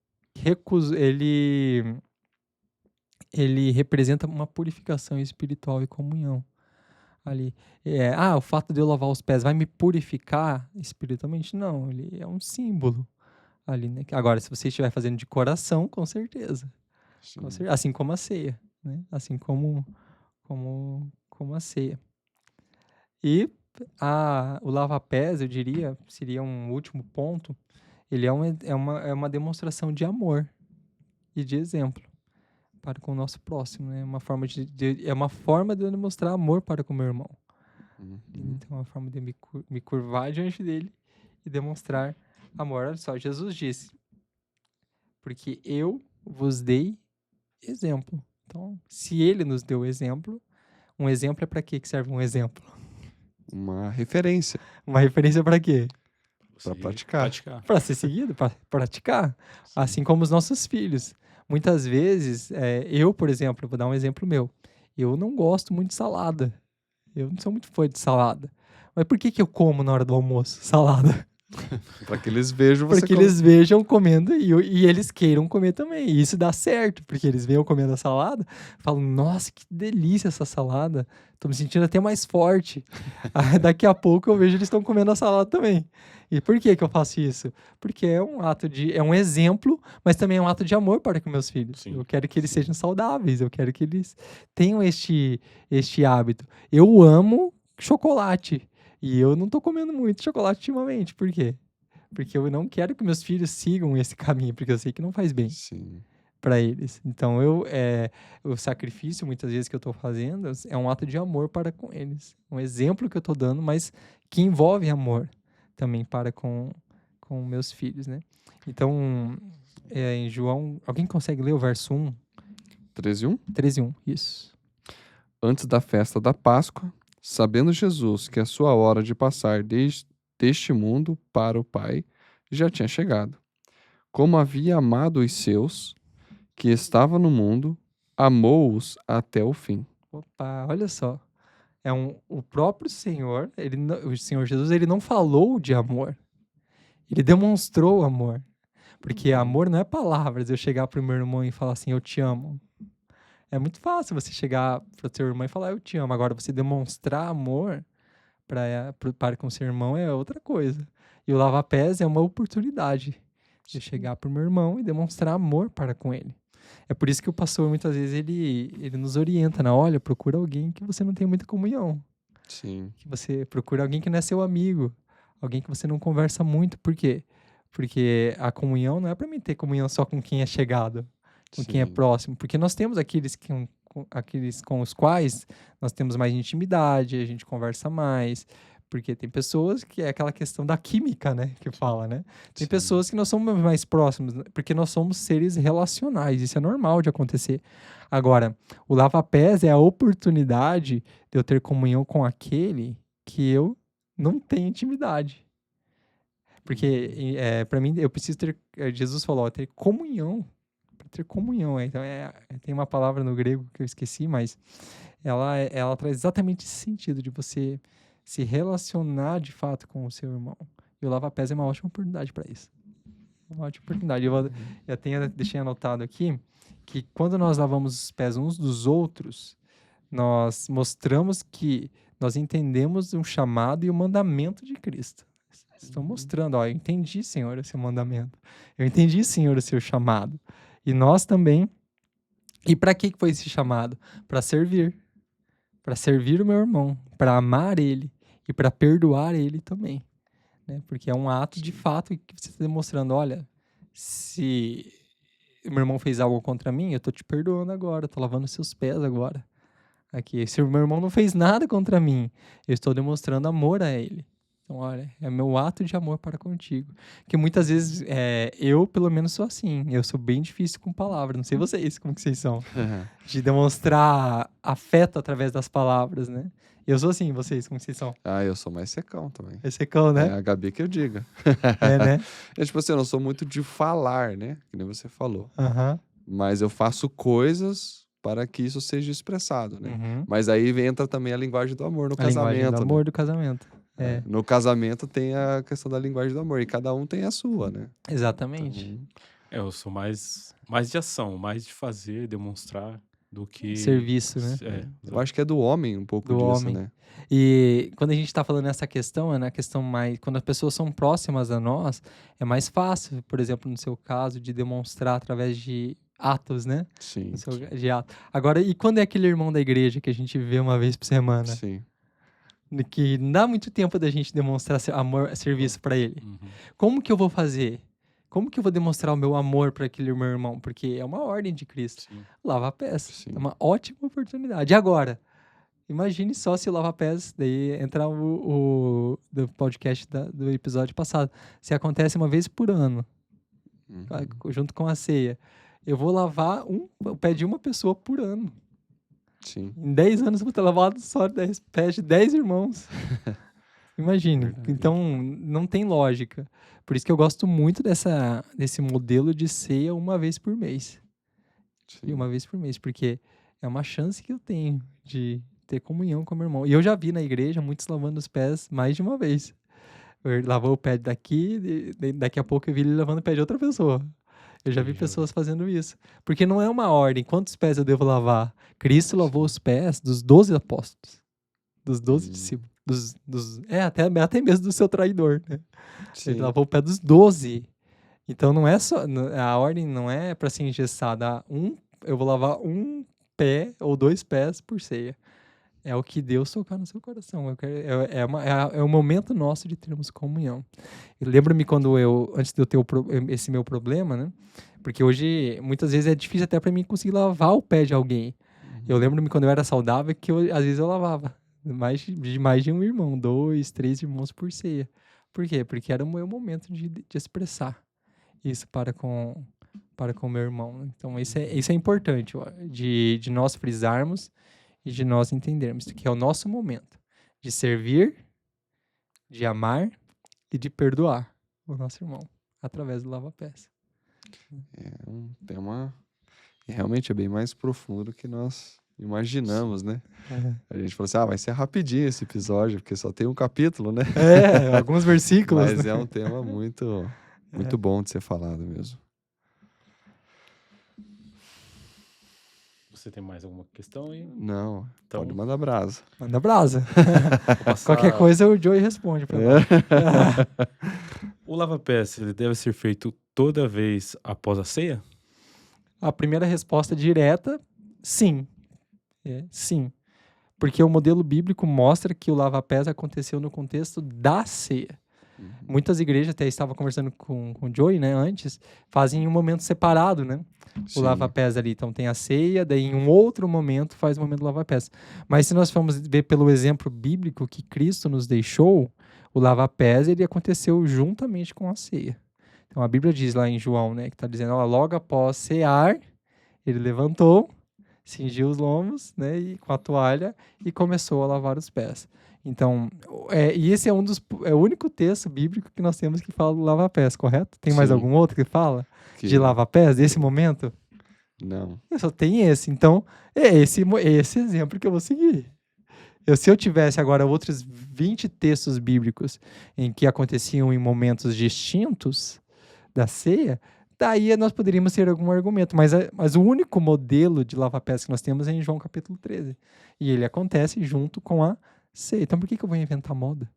representa uma purificação espiritual e comunhão ali. O fato de eu lavar os pés vai me purificar espiritualmente? Não, ele é um símbolo ali, né? Agora, se você estiver fazendo de coração, com certeza. Assim como a ceia, né? Assim como a ceia. E o lava-pés, eu diria, seria um último ponto. Ele é uma demonstração de amor e de exemplo para com o nosso próximo, né? É uma forma de eu demonstrar amor para com o meu irmão. Então, é uma forma de me curvar diante dele e demonstrar amor. Olha só, Jesus disse, porque eu vos dei exemplo. Então, se ele nos deu exemplo, um exemplo é para quê que serve um exemplo? Uma referência. Uma referência para quê? Para praticar. Para ser seguido, para praticar. Sim. Assim como os nossos filhos. Muitas vezes, eu, por exemplo, vou dar um exemplo meu. Eu não gosto muito de salada. Eu não sou muito fã de salada. Mas por que eu como na hora do almoço salada? Para que eles vejam você Porque eles vejam comendo e eles queiram comer também. E isso dá certo, porque eles veem eu comendo a salada, falam, nossa, que delícia essa salada. Tô me sentindo até mais forte. Aí, daqui a pouco eu vejo eles estão comendo a salada também. E por que eu faço isso? Porque é um exemplo, mas também é um ato de amor para com meus filhos. Sim. Eu quero que eles sejam saudáveis, eu quero que eles tenham este hábito. Eu amo chocolate. E eu não tô comendo muito chocolate ultimamente. Por quê? Porque eu não quero que meus filhos sigam esse caminho, porque eu sei que não faz bem para eles. Então, o sacrifício, muitas vezes, que eu tô fazendo é um ato de amor para com eles. Um exemplo que eu tô dando, mas que envolve amor também para com meus filhos, né? Então, em João... Alguém consegue ler o verso 1? 13:1? 13:1, isso. Antes da festa da Páscoa, sabendo Jesus que a sua hora de passar deste mundo para o Pai já tinha chegado. Como havia amado os seus, que estavam no mundo, amou-os até o fim. Opa, olha só. O próprio Senhor, o Senhor Jesus, ele não falou de amor. Ele demonstrou amor. Porque amor não é palavras, eu chegar pro meu irmão e falar assim, eu te amo. É muito fácil você chegar pro seu irmão e falar, eu te amo. Agora, você demonstrar amor para com seu irmão é outra coisa. E o lava-pés é uma oportunidade de chegar pro meu irmão e demonstrar amor para com ele. É por isso que o pastor, muitas vezes, ele nos orienta, olha, procura alguém que você não tem muita comunhão. Sim. Que você procura alguém que não é seu amigo. Alguém que você não conversa muito. Por quê? Porque a comunhão não é para mim ter comunhão só com quem é chegado, com quem é Sim. próximo. Porque nós temos aqueles com os quais nós temos mais intimidade, a gente conversa mais. Porque tem pessoas que é aquela questão da química, né? Que fala, né? Tem Sim. pessoas que nós somos mais próximos, porque nós somos seres relacionais. Isso é normal de acontecer. Agora, o lava-pés é a oportunidade de eu ter comunhão com aquele que eu não tenho intimidade. Porque, para mim, eu preciso ter... Jesus falou, ter comunhão. Para ter comunhão. Então, tem uma palavra no grego que eu esqueci, mas ela traz exatamente esse sentido de você se relacionar de fato com o seu irmão. E o lava-pés é uma ótima oportunidade para isso. Uma ótima oportunidade. Eu deixei anotado aqui que quando nós lavamos os pés uns dos outros, nós mostramos que nós entendemos um chamado e o mandamento de Cristo. Estou mostrando, eu entendi, Senhor, o seu mandamento. Eu entendi, Senhor, o seu chamado. E nós também. E para que foi esse chamado? Para servir. Para servir o meu irmão, para amar ele e para perdoar ele também. Né? Porque é um ato de fato que você está demonstrando, olha, se o meu irmão fez algo contra mim, eu estou te perdoando agora, estou lavando seus pés agora. Aqui, se o meu irmão não fez nada contra mim, eu estou demonstrando amor a ele. Então, olha, é meu ato de amor para contigo. Que muitas vezes, eu pelo menos sou assim. Eu sou bem difícil com palavras. Não sei vocês, como que vocês são. De demonstrar afeto através das palavras, né? Eu sou assim, vocês, como que vocês são? Eu sou mais secão também. É secão, né? É a Gabi que eu diga. Né? Tipo assim, eu não sou muito de falar, né? Que nem você falou. Aham. Mas eu faço coisas para que isso seja expressado, né? Uhum. Mas aí entra também a linguagem do amor no A linguagem casamento, do né? amor do casamento. No casamento tem a questão da linguagem do amor. E cada um tem a sua, né? Exatamente. Então, Eu sou mais de ação, mais de fazer, demonstrar, do que... Serviço, né? eu acho que é do homem um pouco Do disso, homem. né? E quando a gente está falando nessa questão, é na questão mais... Quando as pessoas são próximas a nós, é mais fácil, por exemplo, no seu caso, de demonstrar através de atos, né? Sim. De ato. Agora, e quando é aquele irmão da igreja que a gente vê uma vez por semana? Sim. Que não dá muito tempo da gente demonstrar amor, serviço para ele. Uhum. Como que eu vou fazer? Como que eu vou demonstrar o meu amor para aquele meu irmão? Porque é uma ordem de Cristo. Sim. Lava-pés. Sim. É uma ótima oportunidade. E agora? Imagine só se o lava-pés, daí entrar do podcast do episódio passado. Se acontece uma vez por ano, junto com a ceia. Eu vou lavar o pé de uma pessoa por ano. Sim. Em 10 anos eu vou ter lavado só 10 pés de 10 irmãos. Imagine. Então, não tem lógica. Por isso que eu gosto muito desse modelo de ceia uma vez por mês. Sim. E uma vez por mês, porque é uma chance que eu tenho de ter comunhão com meu irmão. E eu já vi na igreja muitos lavando os pés mais de uma vez. Ele lavou o pé daqui, daqui a pouco eu vi ele lavando o pé de outra pessoa. Eu já vi pessoas fazendo isso. Porque não é uma ordem. Quantos pés eu devo lavar? Cristo lavou os pés dos 12 apóstolos. Dos 12 discípulos. Até mesmo do seu traidor, né? Sim. Ele lavou o pé dos 12. Então não é só... A ordem não é para ser engessada. Eu vou lavar um pé ou 2 pés por ceia. É o que Deus tocar no seu coração. É o momento nosso de termos comunhão. Lembro-me antes de eu ter esse meu problema, né? Porque hoje, muitas vezes, é difícil até para mim conseguir lavar o pé de alguém. Eu lembro-me quando eu era saudável que às vezes eu lavava mais de um irmão, 2, 3 irmãos por ceia. Por quê? Porque era o meu momento de expressar isso para com o meu irmão. Então, isso é importante, de nós frisarmos e de nós entendermos que é o nosso momento de servir, de amar e de perdoar o nosso irmão através do lava-pés. É um tema que realmente é bem mais profundo do que nós imaginamos, né? A gente falou assim, vai ser rapidinho esse episódio, porque só tem um capítulo, né? Alguns versículos. Mas né? é um tema muito bom de ser falado mesmo. Você tem mais alguma questão aí? Não, Então- pode mandar brasa. Manda brasa. Vou passar- Qualquer coisa o Joey responde pra nós. O lava-pés, ele deve ser feito toda vez após a ceia? A primeira resposta direta, sim. Sim. Porque o modelo bíblico mostra que o lava-pés aconteceu no contexto da ceia. Muitas igrejas, até estava conversando com o Joey, né, antes, fazem em um momento separado, né? O lava-pés ali. Então tem a ceia, daí em um outro momento faz o momento do lava-pés. Mas se nós formos ver pelo exemplo bíblico que Cristo nos deixou, o lava-pés ele aconteceu juntamente com a ceia. Então a Bíblia diz lá em João, né, que está dizendo, logo após cear, ele levantou, cingiu os lombos, né, e com a toalha e começou a lavar os pés. Então, e esse é o único texto bíblico que nós temos que fala do lava-pés, correto? Tem mais Sim. algum outro que fala de lava-pés desse momento? Não. Só tem esse. Então, é esse exemplo que eu vou seguir. Se eu tivesse agora outros 20 textos bíblicos em que aconteciam em momentos distintos da ceia, daí nós poderíamos ter algum argumento. Mas o único modelo de lava-pés que nós temos é em João capítulo 13. E ele acontece junto com a ceia. Então por que eu vou inventar moda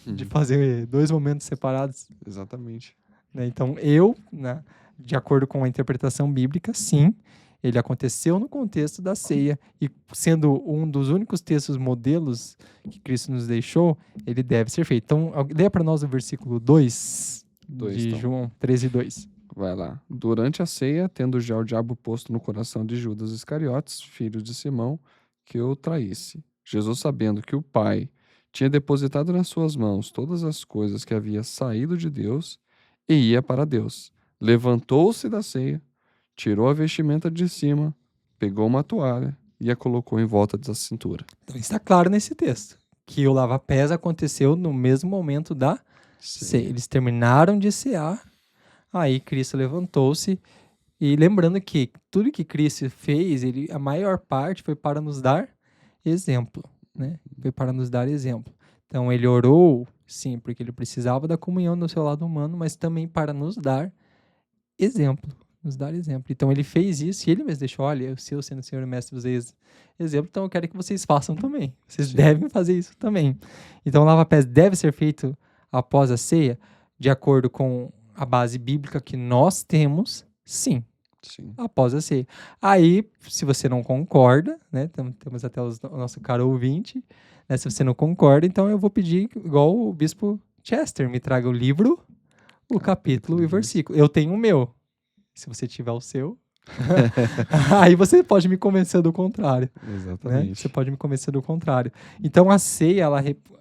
de fazer dois momentos separados? Exatamente. Né? Então de acordo com a interpretação bíblica, sim, ele aconteceu no contexto da ceia. E sendo um dos únicos textos modelos que Cristo nos deixou, ele deve ser feito. Então, leia para nós o versículo 2 de então. João 13:2. Vai lá. Durante a ceia, tendo já o diabo posto no coração de Judas Iscariotes, filho de Simão, que o traísse. Jesus, sabendo que o Pai tinha depositado nas suas mãos todas as coisas que havia saído de Deus e ia para Deus, levantou-se da ceia, tirou a vestimenta de cima, pegou uma toalha e a colocou em volta da cintura. Então está claro nesse texto que o lava-pés aconteceu no mesmo momento da ceia. Eles terminaram de cear, aí Cristo levantou-se e lembrando que tudo que Cristo fez, a maior parte foi para nos dar exemplo, né? Foi para nos dar exemplo. Então ele orou, sim, porque ele precisava da comunhão no seu lado humano, mas também para nos dar exemplo. Nos dar exemplo. Então ele fez isso e ele mesmo deixou, olha, se eu sendo o Senhor e Mestre vocês exemplo, então eu quero que vocês façam também. Vocês devem fazer isso também. Então o lava-pés deve ser feito após a ceia, de acordo com a base bíblica que nós temos, sim. Sim. Após a ceia. Aí, se você não concorda, né? Temos até o nosso caro ouvinte, né? Se você não concorda, então eu vou pedir, igual o bispo Chester, me traga o livro, o capítulo e o versículo. Eu tenho o meu. Se você tiver o seu, aí você pode me convencer do contrário. Exatamente. Né? Você pode me convencer do contrário. Então, a ceia,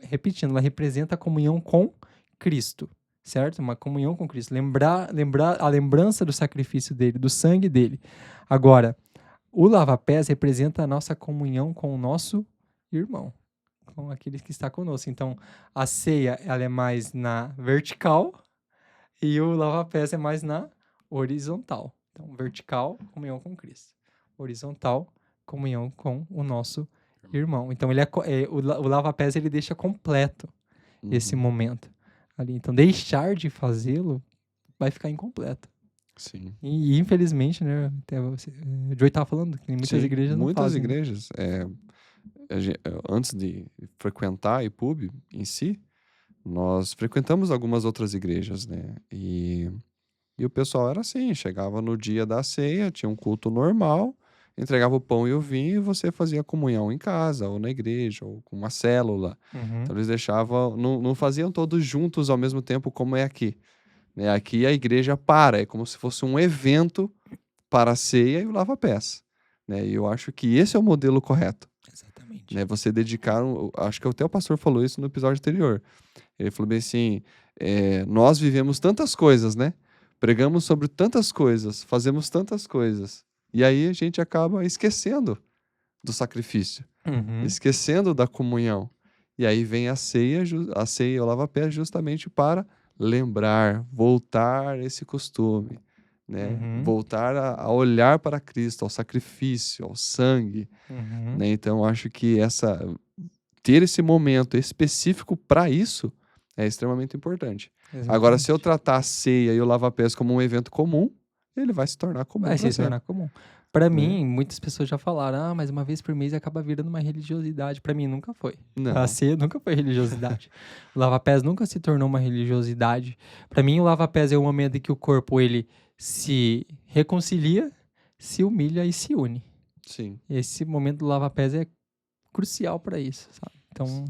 repetindo, ela representa a comunhão com Cristo. Certo? Uma comunhão com Cristo. Lembrar a lembrança do sacrifício dele, do sangue dele. Agora, o lava-pés representa a nossa comunhão com o nosso irmão, com aquele que está conosco. Então, a ceia ela é mais na vertical e o lava-pés é mais na horizontal. Então, vertical, comunhão com Cristo. Horizontal, comunhão com o nosso irmão. Então, o lava-pés ele deixa completo esse momento. Ali. Então, deixar de fazê-lo vai ficar incompleto. Sim. E infelizmente, né, o Joey estava falando que muitas igrejas não fazem. Muitas igrejas, antes de frequentar a IPUB em si, nós frequentamos algumas outras igrejas, né? E o pessoal era assim, chegava no dia da ceia, tinha um culto normal, entregava o pão e o vinho e você fazia comunhão em casa, ou na igreja, ou com uma célula. Uhum. Então eles deixavam, não faziam todos juntos ao mesmo tempo como é aqui. Né? Aqui a igreja é como se fosse um evento para a ceia e o lava-pés. Né? E eu acho que esse é o modelo correto. Exatamente. Né? Você dedicar, acho que até o pastor falou isso no episódio anterior. Ele falou bem assim, nós vivemos tantas coisas, né? Pregamos sobre tantas coisas, fazemos tantas coisas. E aí a gente acaba esquecendo do sacrifício, esquecendo da comunhão. E aí vem a ceia e o lava-pés justamente para lembrar, voltar a esse costume, né? Uhum. Voltar a olhar para Cristo, ao sacrifício, ao sangue, Uhum. né? Então, acho que ter esse momento específico para isso é extremamente importante. Agora, se eu Exatamente. tratar a ceia e o lava-pés como um evento comum, ele vai se tornar comum Vai para se tornar sempre, comum. Para né? mim, muitas pessoas já falaram, mas uma vez por mês acaba virando uma religiosidade. Para mim, nunca foi. A Não. ceia nunca foi religiosidade. O lava-pés nunca se tornou uma religiosidade. Para mim, o lava-pés é o momento em que o corpo ele se reconcilia, se humilha e se une. Sim. Esse momento do lava-pés é crucial para isso, sabe? Então,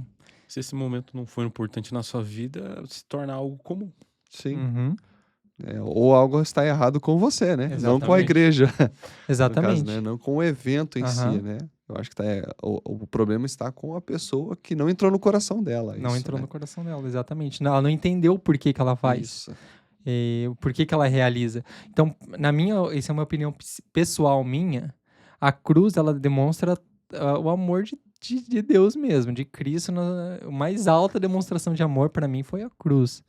Se esse momento não for importante na sua vida, se torna algo comum. Sim. uhum, Ou algo está errado com você, né? Não com a Exatamente. igreja, no caso, exatamente. né? Não com o evento em si, Aham. né? Eu acho que o problema está com a pessoa que não entrou no coração dela. Não isso, entrou né? no coração dela, exatamente. Não, ela não entendeu o porquê que ela faz. Isso. O porquê que ela realiza. Então, essa é uma opinião pessoal minha, a cruz, ela demonstra o amor de Deus mesmo, de Cristo. A mais alta demonstração de amor para mim foi a cruz.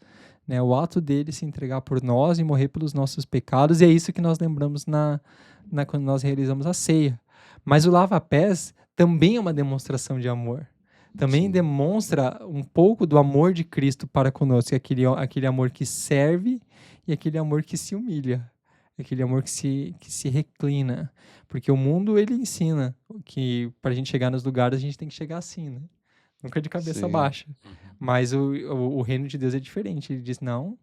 Né? O ato dele se entregar por nós e morrer pelos nossos pecados, e é isso que nós lembramos quando nós realizamos a ceia. Mas o lava-pés também é uma demonstração de amor. Também Sim. demonstra um pouco do amor de Cristo para conosco, aquele amor que serve e aquele amor que se humilha, aquele amor que se reclina. Porque o mundo, ele ensina que para a gente chegar nos lugares, a gente tem que chegar assim, né? Nunca de cabeça Sim. baixa. Mas o reino de Deus é diferente. Ele diz, não,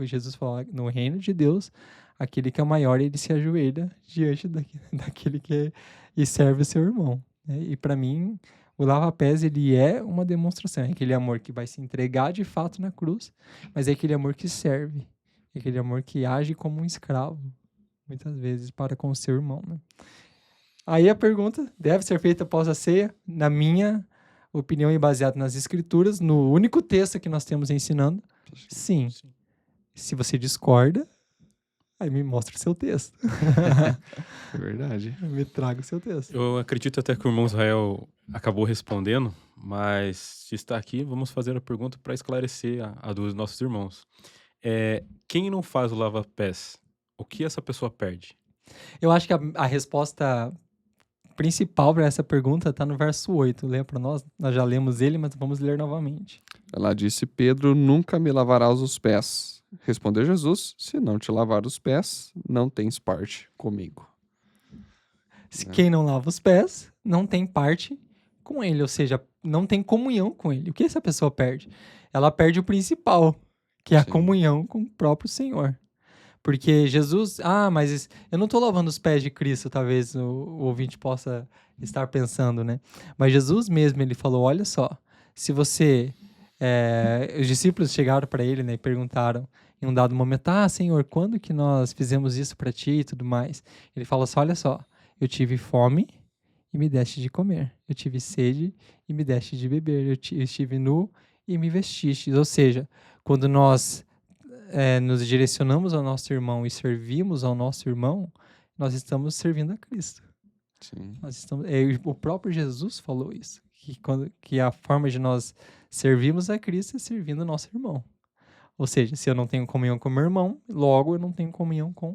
Jesus fala, no reino de Deus, aquele que é maior, ele se ajoelha diante daquele que é, e serve o seu irmão. Né? E para mim, o lava-pés, ele é uma demonstração. É aquele amor que vai se entregar de fato na cruz, mas é aquele amor que serve. É aquele amor que age como um escravo, muitas vezes, para com o seu irmão. Né? Aí a pergunta deve ser feita após a ceia, na minha opinião e baseada nas escrituras, no único texto que nós temos ensinando, sim. Se você discorda, aí me mostra o seu texto. É verdade. Me traga o seu texto. Eu acredito até que o irmão Israel acabou respondendo, mas se está aqui, vamos fazer a pergunta para esclarecer a dos nossos irmãos. Quem não faz o lava-pés, o que essa pessoa perde? Eu acho que a resposta principal para essa pergunta está no verso 8. Lê para nós. Nós já lemos ele, mas vamos ler novamente. Ela disse, Pedro, nunca me lavarás os pés. Respondeu Jesus, se não te lavar os pés, não tens parte comigo. Quem não lava os pés, não tem parte com ele, ou seja, não tem comunhão com ele. O que essa pessoa perde? Ela perde o principal, que é a Sim. comunhão com o próprio Senhor. Porque Jesus, mas eu não estou lavando os pés de Cristo, talvez o ouvinte possa estar pensando, né? Mas Jesus mesmo, ele falou, olha só, se você... os discípulos chegaram para ele, né, e perguntaram em um dado momento, Senhor, quando que nós fizemos isso para ti e tudo mais? Ele fala assim, olha só, eu tive fome e me deste de comer. Eu tive sede e me deste de beber. Eu estive nu e me vestiste. Ou seja, quando nós nos direcionamos ao nosso irmão e servimos ao nosso irmão, nós estamos servindo a Cristo. Sim. O próprio Jesus falou isso, que a forma de nós servirmos a Cristo é servindo o nosso irmão. Ou seja, se eu não tenho comunhão com meu irmão, logo eu não tenho comunhão com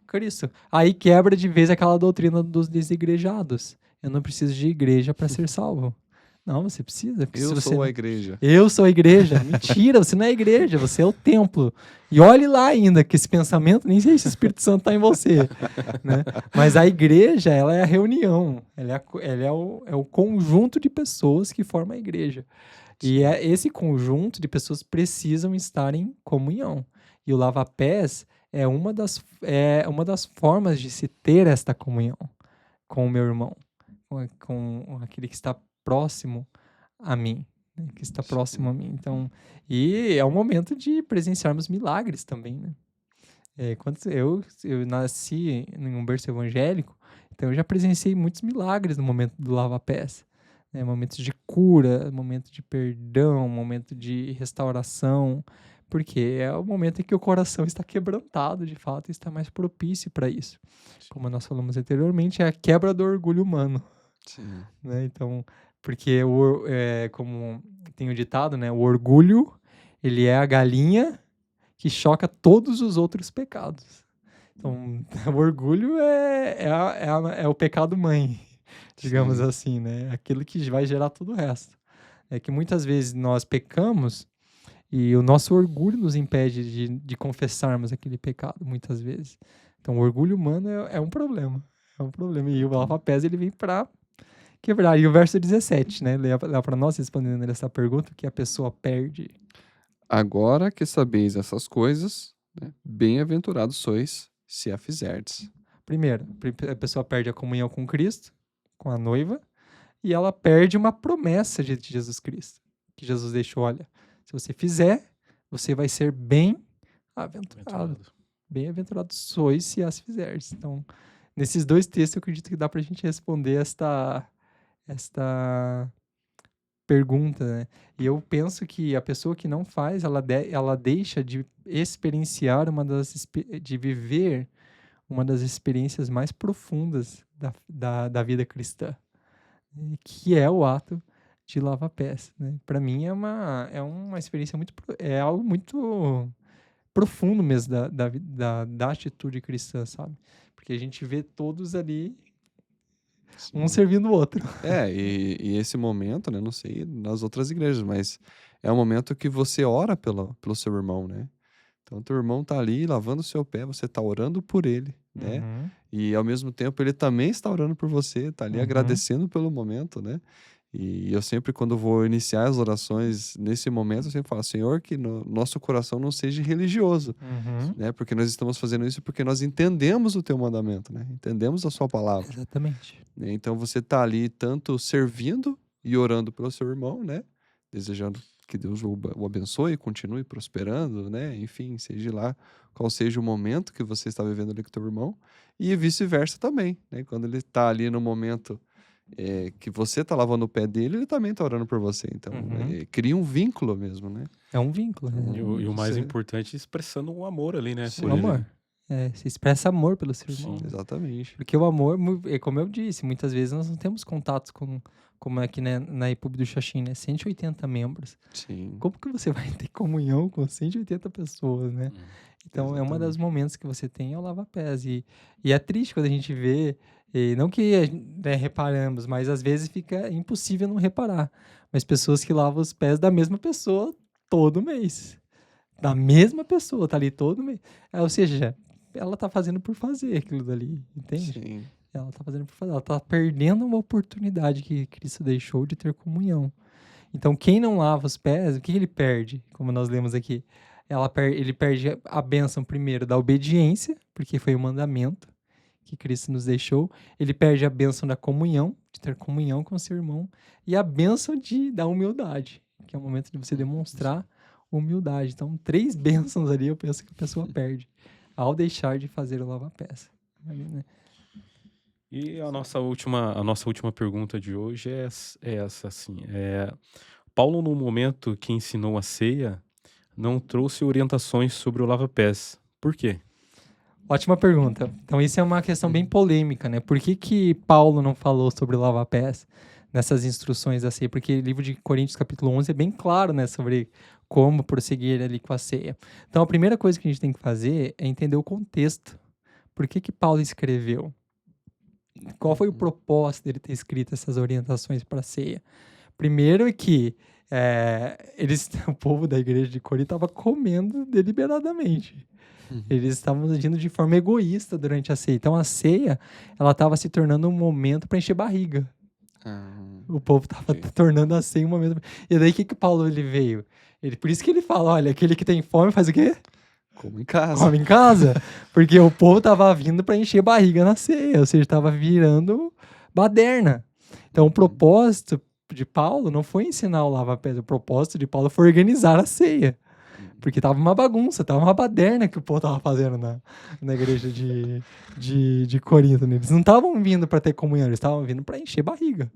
Cristo. Aí quebra de vez aquela doutrina dos desigrejados. Eu não preciso de igreja para ser salvo. Não, você precisa. Eu sou a igreja. Eu sou a igreja. Mentira, você não é a igreja, você é o templo. E olhe lá ainda que esse pensamento, nem sei se o Espírito Santo está em você. Né? Mas a igreja, ela é a reunião. Ela é o conjunto de pessoas que forma a igreja. E esse conjunto de pessoas precisam estar em comunhão. E o lava-pés é uma das formas de se ter esta comunhão com o meu irmão, com aquele que está próximo a mim, né? Que está próximo a mim. Então, e é um momento de presenciarmos milagres também, né? Quando eu nasci em um berço evangélico, então eu já presenciei muitos milagres no momento do lava-pés. Né? Momentos de cura, momento de perdão, momento de restauração, porque é o momento em que o coração está quebrantado, de fato, e está mais propício para isso. Como nós falamos anteriormente, é a quebra do orgulho humano. Sim. Né? Então, porque tem o ditado, né? O orgulho, ele é a galinha que choca todos os outros pecados. Então, o orgulho é o pecado mãe, digamos Sim. assim, né? Aquilo que vai gerar todo o resto. É que muitas vezes nós pecamos e o nosso orgulho nos impede de confessarmos aquele pecado, muitas vezes. Então, o orgulho humano é um problema. É um problema. E o lava-pés, ele vem para quebrar. E o verso 17, né? Lê para nós, respondendo essa pergunta, que a pessoa perde. Agora que sabeis essas coisas, né, bem-aventurados sois se a fizerdes. Primeiro, a pessoa perde a comunhão com Cristo, com a noiva, e ela perde uma promessa de Jesus Cristo, que Jesus deixou, olha, se você fizer, você vai ser bem-aventurado. Bem-aventurado sois se as fizerdes. Então, nesses dois textos, eu acredito que dá pra gente responder esta pergunta, né? E eu penso que a pessoa que não faz, ela deixa de experienciar de viver uma das experiências mais profundas da vida cristã, que é o ato de lavar pés, né? Para mim é uma experiência é algo muito profundo mesmo da atitude cristã, sabe? Porque a gente vê todos ali um servindo o outro. E esse momento, né, não sei nas outras igrejas, mas é um momento que você ora pelo seu irmão, né? Então, teu irmão tá ali lavando o seu pé, você tá orando por ele, né? Uhum. E, ao mesmo tempo, ele também está orando por você, tá ali Uhum. agradecendo pelo momento, né? E eu sempre, quando vou iniciar as orações nesse momento, eu sempre falo, Senhor, que nosso coração não seja religioso, Uhum. né? Porque nós estamos fazendo isso porque nós entendemos o teu mandamento, né? Entendemos a sua palavra. Exatamente. Né? Então, você tá ali tanto servindo e orando pelo seu irmão, né? Desejando que Deus o abençoe, continue prosperando, né? Enfim, seja lá qual seja o momento que você está vivendo ali com o teu irmão. E vice-versa também, né? Quando ele está ali no momento que você está lavando o pé dele, ele também está orando por você. Então, Uhum. cria um vínculo mesmo, né? É um vínculo, né? Então, E o mais você- importante, expressando o amor ali, né? Sim. por O ele. amor. Se expressa amor pelo seu irmão. Sim. né? Exatamente. Porque o amor, como eu disse, muitas vezes nós não temos contatos como aqui na EPUB do Xaxim, né? 180 membros. Sim. Como que você vai ter comunhão com 180 pessoas, né? Então, é um dos Exatamente. momentos que você tem é o lava-pés. E é triste quando a gente vê, não que reparamos, mas às vezes fica impossível não reparar. Mas pessoas que lavam os pés da mesma pessoa todo mês. Da mesma pessoa, tá ali todo mês. Ou seja, ela tá fazendo por fazer aquilo dali, entende? Sim. Ela tá fazendo por fazer. Ela tá perdendo uma oportunidade que Cristo deixou de ter comunhão. Então, quem não lava os pés, o que ele perde? Como nós lemos aqui. Ele perde a bênção, primeiro, da obediência, porque foi o mandamento que Cristo nos deixou. Ele perde a bênção da comunhão, de ter comunhão com o seu irmão. E a bênção da humildade, que é o momento de você demonstrar humildade. Então, 3 bênçãos ali eu penso que a pessoa perde ao deixar de fazer o lava-pés. Né? E a nossa última pergunta de hoje é essa, assim. Paulo, no momento que ensinou a ceia, não trouxe orientações sobre o lava-pés. Por quê? Ótima pergunta. Então, isso é uma questão bem polêmica, né? Por que Paulo não falou sobre o lava-pés nessas instruções da ceia? Porque o livro de Coríntios, capítulo 11, é bem claro, né? Sobre como prosseguir ali com a ceia. Então, a primeira coisa que a gente tem que fazer é entender o contexto. Por que Paulo escreveu? Qual foi o propósito dele ter escrito essas orientações para a ceia? Primeiro é que o povo da igreja de Corinto estava comendo deliberadamente. Eles estavam agindo de forma egoísta durante a ceia. Então, a ceia, ela estava se tornando um momento para encher barriga. O povo estava tornando a ceia um momento... E daí, o que Paulo ele veio? Por isso que ele fala, olha, aquele que tem fome faz o quê? Come em casa. Come em casa. Porque o povo estava vindo para encher barriga na ceia. Ou seja, estava virando baderna. Então, o propósito de Paulo não foi ensinar o lava-pés. O propósito de Paulo foi organizar a ceia. Porque tava uma bagunça, tava uma baderna que o povo tava fazendo na igreja de Corinto. Né? Eles não estavam vindo para ter comunhão, eles estavam vindo para encher barriga.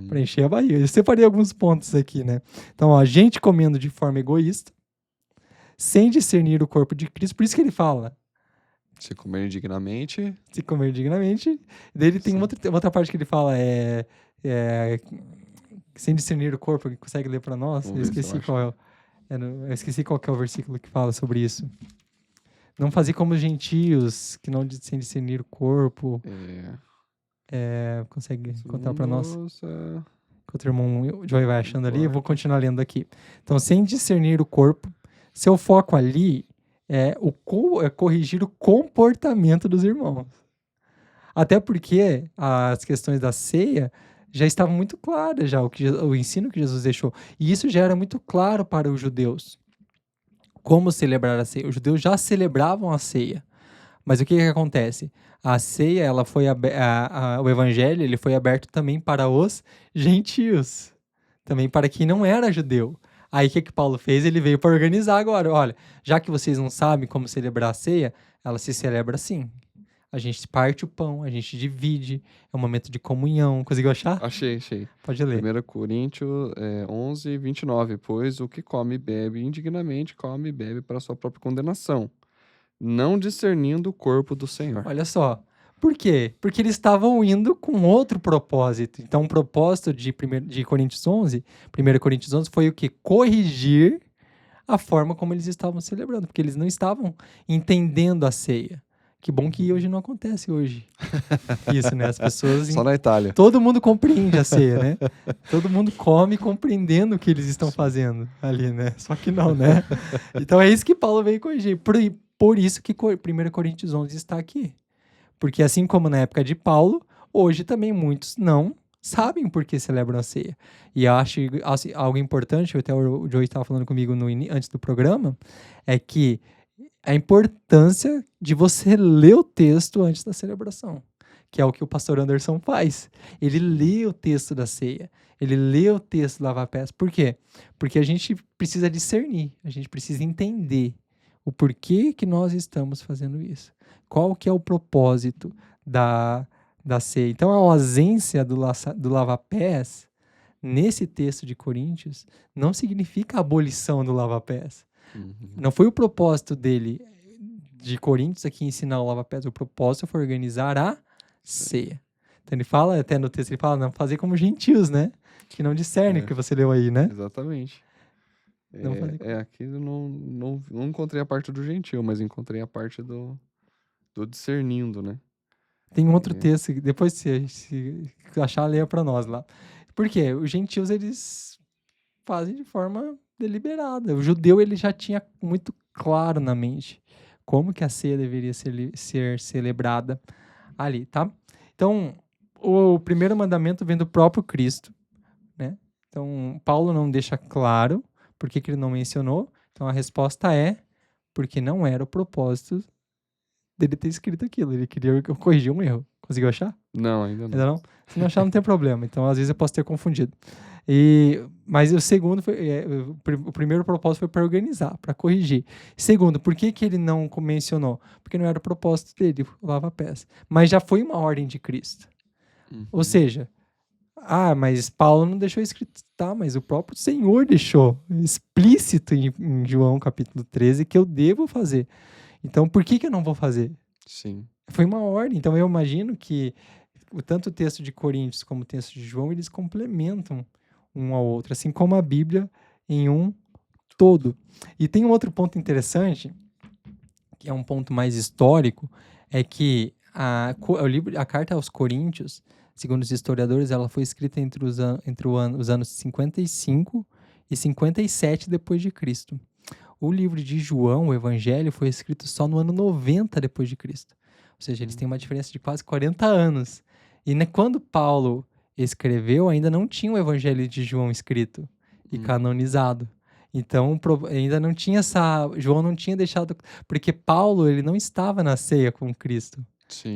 Para encher a barriga. Eu separei alguns pontos aqui, né? Então, ó, gente comendo de forma egoísta, sem discernir o corpo de Cristo. Por isso que ele fala. Se comer dignamente. Se comer dignamente. Daí ele tem outra parte que ele fala, Sem discernir o corpo, alguém consegue ler para nós? Vamos Eu ver se esqueci eu qual é. Eu esqueci qual que é o versículo que fala sobre isso. Não fazer como os gentios, que não sem discernir o corpo. Consegue encontrar para nós? Enquanto o irmão Joey vai achando ali, eu vou continuar lendo aqui. Então, sem discernir o corpo, seu foco ali é corrigir o comportamento dos irmãos. Até porque as questões da ceia já estavam muito claras, já o ensino que Jesus deixou. E isso já era muito claro para os judeus. Como celebrar a ceia? Os judeus já celebravam a ceia. Mas o que acontece? A ceia, ela foi o evangelho, ele foi aberto também para os gentios. Também para quem não era judeu. Aí o que Paulo fez? Ele veio para organizar agora. Olha, já que vocês não sabem como celebrar a ceia, ela se celebra assim. A gente parte o pão, a gente divide, é um momento de comunhão. Conseguiu achar? Achei. Pode ler. 1 Coríntios 11, 29. Pois o que come e bebe indignamente, come e bebe para sua própria condenação, não discernindo o corpo do Senhor. Olha só. Por quê? Porque eles estavam indo com outro propósito. Então, o propósito de 1 Coríntios 11 foi o quê? Corrigir a forma como eles estavam celebrando, porque eles não estavam entendendo a ceia. Que bom que hoje não acontece hoje. Isso, né? As pessoas... Só na Itália. Todo mundo compreende a ceia, né? Todo mundo come compreendendo o que eles estão fazendo ali, né? Só que não, né? Então é isso que Paulo veio corrigir. Por isso que 1 Coríntios 11 está aqui. Porque assim como na época de Paulo, hoje também muitos não sabem por que celebram a ceia. E eu acho algo importante, até o Joey estava falando comigo antes do programa, é que a importância de você ler o texto antes da celebração, que é o que o pastor Anderson faz. Ele lê o texto da ceia, ele lê o texto do lava-pés. Por quê? Porque a gente precisa discernir, a gente precisa entender o porquê que nós estamos fazendo isso. Qual que é o propósito da ceia. Então, a ausência do lava-pés, nesse texto de Coríntios, não significa a abolição do lava-pés. Não foi o propósito de Coríntios aqui ensinar o lava-pés. O propósito foi organizar a ceia. Então ele fala, até no texto, ele fala, não fazer como gentios, né? Que não discernem o que você leu aí, né? Exatamente. Não aqui eu não encontrei a parte do gentil, mas encontrei a parte do discernindo, né? Tem um outro texto, depois se achar, leia para nós lá. Por quê? Os gentios, eles fazem de forma deliberada. O judeu, ele já tinha muito claro na mente como que a ceia deveria ser celebrada ali, tá? Então, o primeiro mandamento vem do próprio Cristo, né? Então, Paulo não deixa claro por que ele não mencionou. Então, a resposta é porque não era o propósito dele ter escrito aquilo. Ele queria corrigir um erro. Conseguiu achar? Não, ainda não. Ainda não? Se não achar, não tem problema. Então, às vezes, eu posso ter confundido. Mas o segundo, o primeiro propósito foi para organizar, para corrigir. Segundo, por que ele não mencionou? Porque não era o propósito dele, o lava-pés. Mas já foi uma ordem de Cristo. Ou seja, mas Paulo não deixou escrito. Tá, mas o próprio Senhor deixou explícito em João capítulo 13 que eu devo fazer. Então, por que eu não vou fazer? Sim. Foi uma ordem. Então, eu imagino que tanto o texto de Coríntios como o texto de João, eles complementam um ao outro, assim como a Bíblia em um todo. E tem um outro ponto interessante, que é um ponto mais histórico, é que a carta aos Coríntios, segundo os historiadores, ela foi escrita entre os anos 55 e 57 depois de Cristo. O livro de João, o Evangelho, foi escrito só no ano 90 depois de Cristo. Ou seja, eles têm uma diferença de quase 40 anos. E quando Paulo escreveu, ainda não tinha o Evangelho de João escrito e canonizado. Então, ainda não tinha João não tinha deixado... Porque Paulo, ele não estava na ceia com Cristo,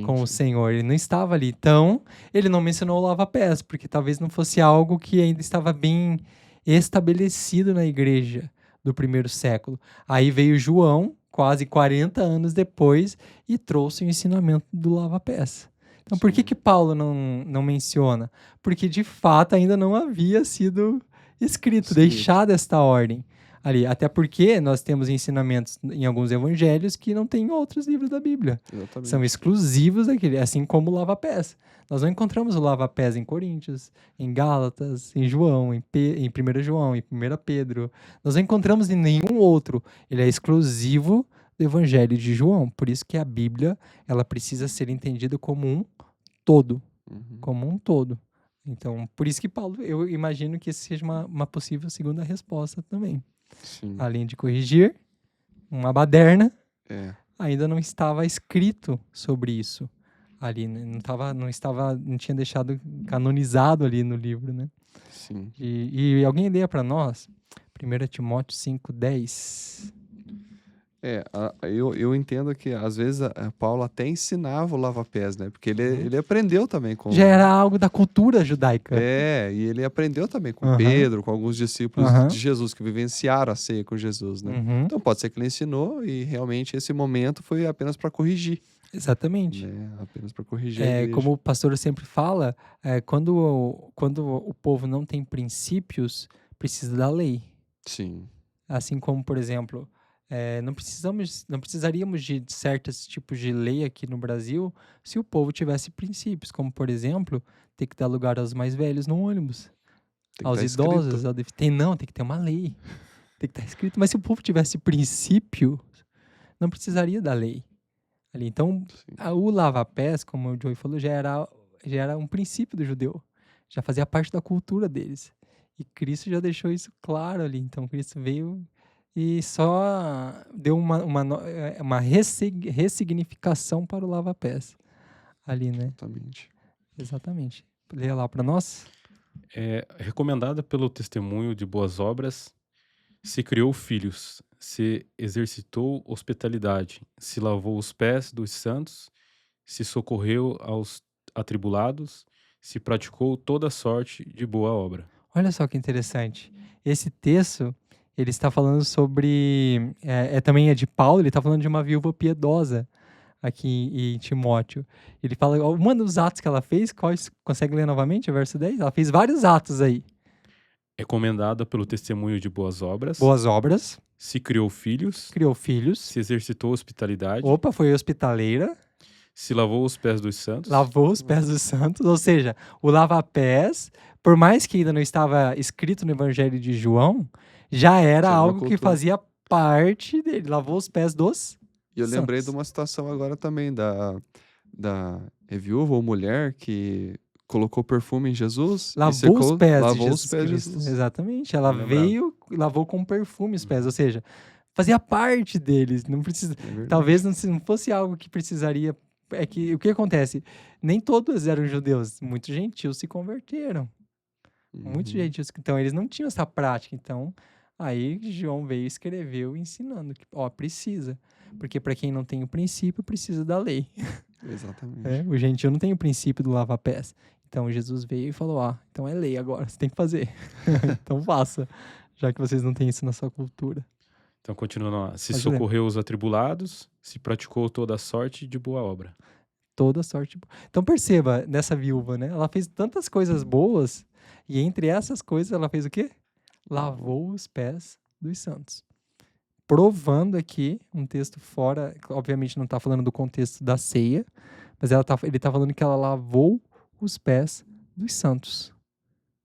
o Senhor. Ele não estava ali. Então, ele não mencionou o lava-pés, porque talvez não fosse algo que ainda estava bem estabelecido na igreja do primeiro século. Aí veio João, quase 40 anos depois, e trouxe o ensinamento do lava-pés. Então, por que Paulo não menciona? Porque, de fato, ainda não havia sido escrito, deixada esta ordem. ali. Até porque nós temos ensinamentos em alguns evangelhos que não tem em outros livros da Bíblia. Exatamente. São exclusivos daquele, assim como o lava-pés. Nós não encontramos o lava-pés em Coríntios, em Gálatas, em João, em 1 João, em 1 Pedro. Nós não encontramos em nenhum outro. Ele é exclusivo do Evangelho de João. Por isso que a Bíblia, ela precisa ser entendida como um todo. Uhum. Como um todo. Então, por isso que Paulo, eu imagino que esse seja uma possível segunda resposta também. Sim. Além de corrigir, uma baderna, É. ainda não estava escrito sobre isso ali, né? Não tinha deixado canonizado ali no livro, né? Sim. E alguém leia para nós 1 Timóteo 5:10. Eu entendo que às vezes a Paulo até ensinava o lava-pés, né? Porque Uhum. ele aprendeu também com... Já era algo da cultura judaica. E ele aprendeu também com Aham. Pedro, com alguns discípulos Aham. de Jesus que vivenciaram a ceia com Jesus, né? Uhum. Então pode ser que ele ensinou e realmente esse momento foi apenas para corrigir, Exatamente. né? Apenas para corrigir a igreja. Como o pastor sempre fala, quando o povo não tem princípios, precisa da lei. Sim. Assim como, por exemplo, não precisaríamos de certos tipos de lei aqui no Brasil se o povo tivesse princípios, como, por exemplo, ter que dar lugar aos mais velhos no ônibus, Tem que aos tá idosos. escrito. Tem que ter uma lei. Tem que estar escrito. Mas se o povo tivesse princípio, não precisaria da lei. Ali. Então, Sim. o lava-pés, como o Joey falou, já era um princípio do judeu. Já fazia parte da cultura deles. E Cristo já deixou isso claro ali. Então, Cristo veio e só deu uma ressignificação para o lava-pés ali, né? Exatamente. Exatamente. Leia lá para nós. Recomendada pelo testemunho de boas obras, se criou filhos, se exercitou hospitalidade, se lavou os pés dos santos, se socorreu aos atribulados, se praticou toda sorte de boa obra. Olha só que interessante. Esse texto, ele está falando sobre... também é de Paulo, ele está falando de uma viúva piedosa aqui em Timóteo. Ele fala, um dos atos que ela fez, consegue ler novamente o verso 10? Ela fez vários atos aí. Recomendada pelo testemunho de boas obras, Boas obras, se criou filhos, criou filhos. se exercitou hospitalidade, Opa, foi hospitaleira. se lavou os pés dos santos, Lavou os pés dos santos. Ou seja, o lava-pés, por mais que ainda não estava escrito no Evangelho de João, já era Já era uma algo que cultura. fazia parte dele. Lavou os pés dos E eu lembrei de santos. uma situação agora também da viúva ou mulher que colocou perfume em Jesus e Lavou secou, os pés de lavou Jesus os pés de Cristo. Jesus. Exatamente. Ela Bem lembrado. veio e lavou com perfume os pés. Ou seja, fazia parte deles. Não precisa. É verdade. Talvez não fosse algo que precisaria. O que acontece? Nem todos eram judeus. Muitos gentios se converteram. Muitos Uhum. gentios. Então, eles não tinham essa prática. Então, aí João veio e escreveu ensinando que, precisa. Porque para quem não tem o princípio, precisa da lei. Exatamente. O gentio não tem o princípio do lava-pés. Então, Jesus veio e falou, então é lei agora, você tem que fazer. Então, faça. Já que vocês não têm isso na sua cultura. Então, continuando lá. Se Pode ler. socorreu os atribulados, se praticou toda sorte de boa obra. Toda sorte. Então, perceba, nessa viúva, né? Ela fez tantas coisas boas, e entre essas coisas, ela fez o quê? Lavou os pés dos santos. Provando aqui, um texto fora, obviamente não está falando do contexto da ceia, mas ele está falando que ela lavou os pés dos santos.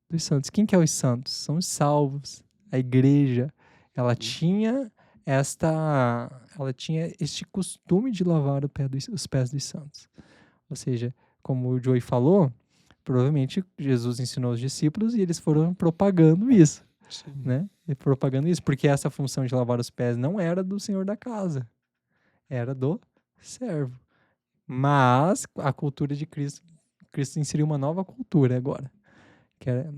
Dos santos. Quem que é os santos? São os salvos. A igreja. Ela tinha este costume de lavar os pés dos santos. Ou seja, como o Joey falou, provavelmente Jesus ensinou os discípulos e eles foram propagando isso, Sim. né? E propagando isso, porque essa função de lavar os pés não era do senhor da casa, era do servo. Mas a cultura de Cristo inseriu uma nova cultura agora. Que era,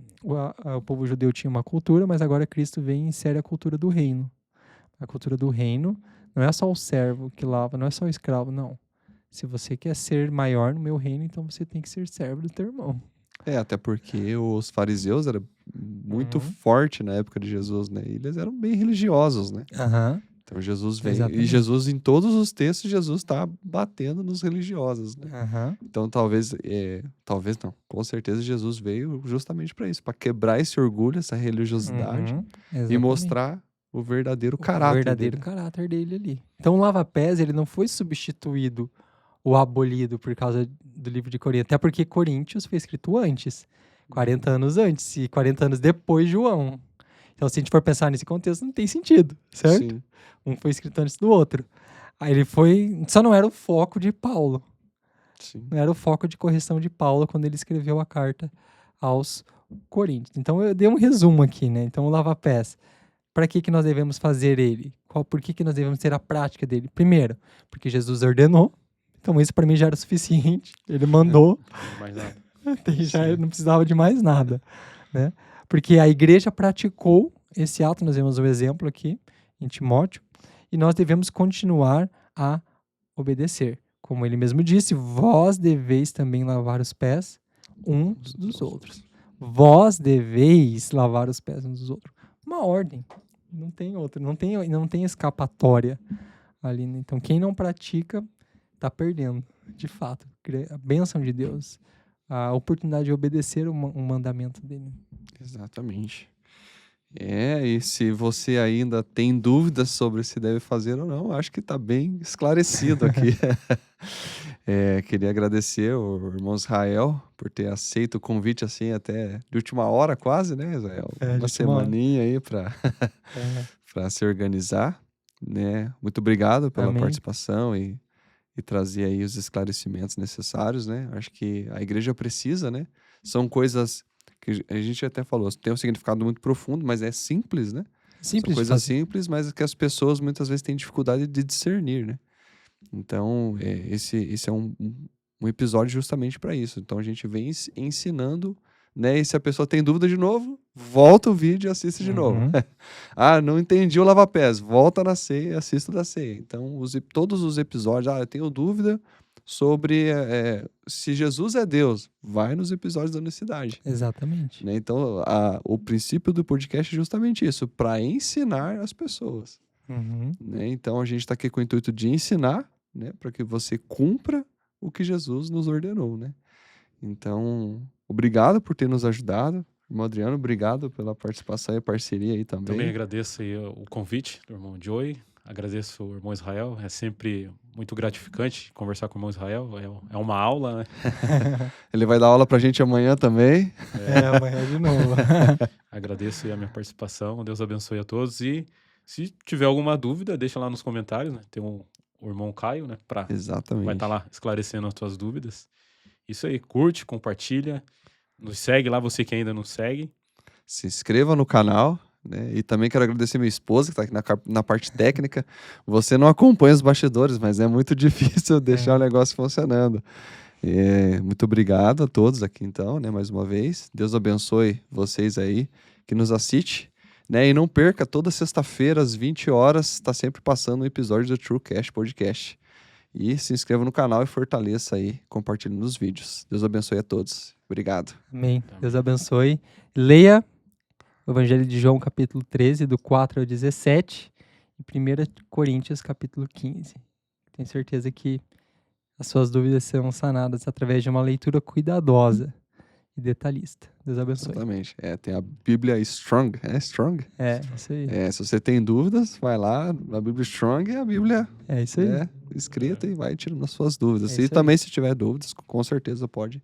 o povo judeu tinha uma cultura, mas agora Cristo vem e insere a cultura do reino. A cultura do reino não é só o servo que lava, não é só o escravo, não. Se você quer ser maior no meu reino, então você tem que ser servo do teu irmão. Até porque os fariseus eram muito Uhum. forte na época de Jesus, né? E eles eram bem religiosos, né? Aham. Então Jesus vem. Exatamente. E Jesus, em todos os textos, Jesus está batendo nos religiosos, né? Aham. Então talvez não. Com certeza Jesus veio justamente para isso, para quebrar esse orgulho, essa religiosidade Uhum. e Exatamente. mostrar o verdadeiro o caráter verdadeiro dele. caráter dele ali. Então o lava-pés, ele não foi substituído ou abolido por causa do livro de Coríntios, até porque Coríntios foi escrito antes, 40 anos antes e 40 anos depois de João. Então se a gente for pensar nesse contexto, não tem sentido, certo? Sim, Um foi escrito antes do outro. Aí ele foi, só não era o foco de Paulo, sim. não era o foco de correção de Paulo quando ele escreveu a carta aos Coríntios. Então eu dei um resumo aqui, né? Então o lava-pés, para que nós devemos fazer ele? Por que nós devemos ter a prática dele? Primeiro, porque Jesus ordenou. Então isso para mim já era suficiente. Ele mandou, Mais nada. já não precisava de mais nada, né? Porque a igreja praticou esse ato, nós vemos o exemplo aqui em Timóteo, e nós devemos continuar a obedecer. Como ele mesmo disse, vós deveis também lavar os pés uns dos outros. Vós deveis lavar os pés uns dos outros. Uma ordem. Não tem outra. Não tem escapatória ali, né? Então, quem não pratica está perdendo, de fato. A bênção de Deus, a oportunidade de obedecer um mandamento dele. Exatamente. E se você ainda tem dúvidas sobre se deve fazer ou não, acho que está bem esclarecido aqui. Queria agradecer ao irmão Israel por ter aceito o convite assim até de última hora quase, né, Israel? De Uma última semaninha aí para É, se organizar, né? Muito obrigado pela Amém. participação e trazer aí os esclarecimentos necessários, né? Acho que a igreja precisa, né? São coisas que a gente até falou, tem um significado muito profundo, mas é simples, né? São simples de coisas fazer. simples, mas que as pessoas muitas vezes têm dificuldade de discernir, né? Então, esse é um episódio justamente para isso. Então, a gente vem ensinando, né? E se a pessoa tem dúvida de novo, volta o vídeo e assiste de novo. Uhum. Ah, não entendi o lava-pés. Volta na ceia e assista da ceia. Então, todos os episódios. Ah, eu tenho dúvida sobre se Jesus é Deus. Vai nos episódios da unicidade. Exatamente. Né? Então, o princípio do podcast é justamente isso, para ensinar as pessoas. Uhum. Né? Então, a gente está aqui com o intuito de ensinar, né? Para que você cumpra o que Jesus nos ordenou. Né? Então, obrigado por ter nos ajudado. Irmão Adriano, obrigado pela participação e parceria aí também. Também agradeço aí o convite do irmão Joey. Agradeço o irmão Israel. É sempre muito gratificante conversar com o irmão Israel. É uma aula, né? Ele vai dar aula pra gente amanhã também. Amanhã de novo. Agradeço aí a minha participação. Deus abençoe a todos. E se tiver alguma dúvida, deixa lá nos comentários, né? Tem o irmão Caio, né? Exatamente. Vai estar lá esclarecendo as tuas dúvidas. Isso aí, curte, compartilha. Nos segue lá, você que ainda não segue. Se inscreva no canal, né? E também quero agradecer minha esposa, que está aqui na parte técnica. Você não acompanha os bastidores, mas é muito difícil deixar o negócio funcionando. Muito obrigado a todos aqui, então, né? Mais uma vez. Deus abençoe vocês aí que nos assiste. Né? E não perca, toda sexta-feira, às 20 horas, está sempre passando um episódio do TrueCast Podcast. E se inscreva no canal e fortaleça aí, compartilhe nos vídeos. Deus abençoe a todos. Obrigado. Amém. Deus abençoe. Leia o Evangelho de João, capítulo 13, do 4 ao 17, e 1 Coríntios, capítulo 15. Tenho certeza que as suas dúvidas serão sanadas através de uma leitura cuidadosa e detalhista. Deus abençoe. Exatamente. Tem a Bíblia Strong. É Strong? Isso aí. Se você tem dúvidas, vai lá na Bíblia Strong e a Bíblia Isso aí. escrita e vai tirando as suas dúvidas. É E isso também, se tiver dúvidas, com certeza pode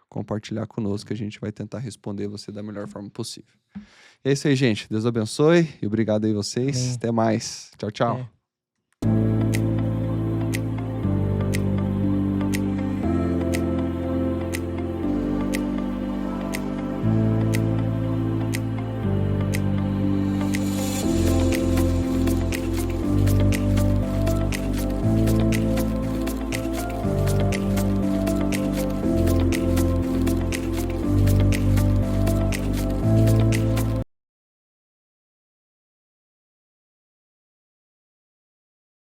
compartilhar conosco, que a gente vai tentar responder você da melhor forma possível. É isso aí, gente. Deus abençoe e obrigado aí vocês. Amém. Até mais. Tchau, tchau.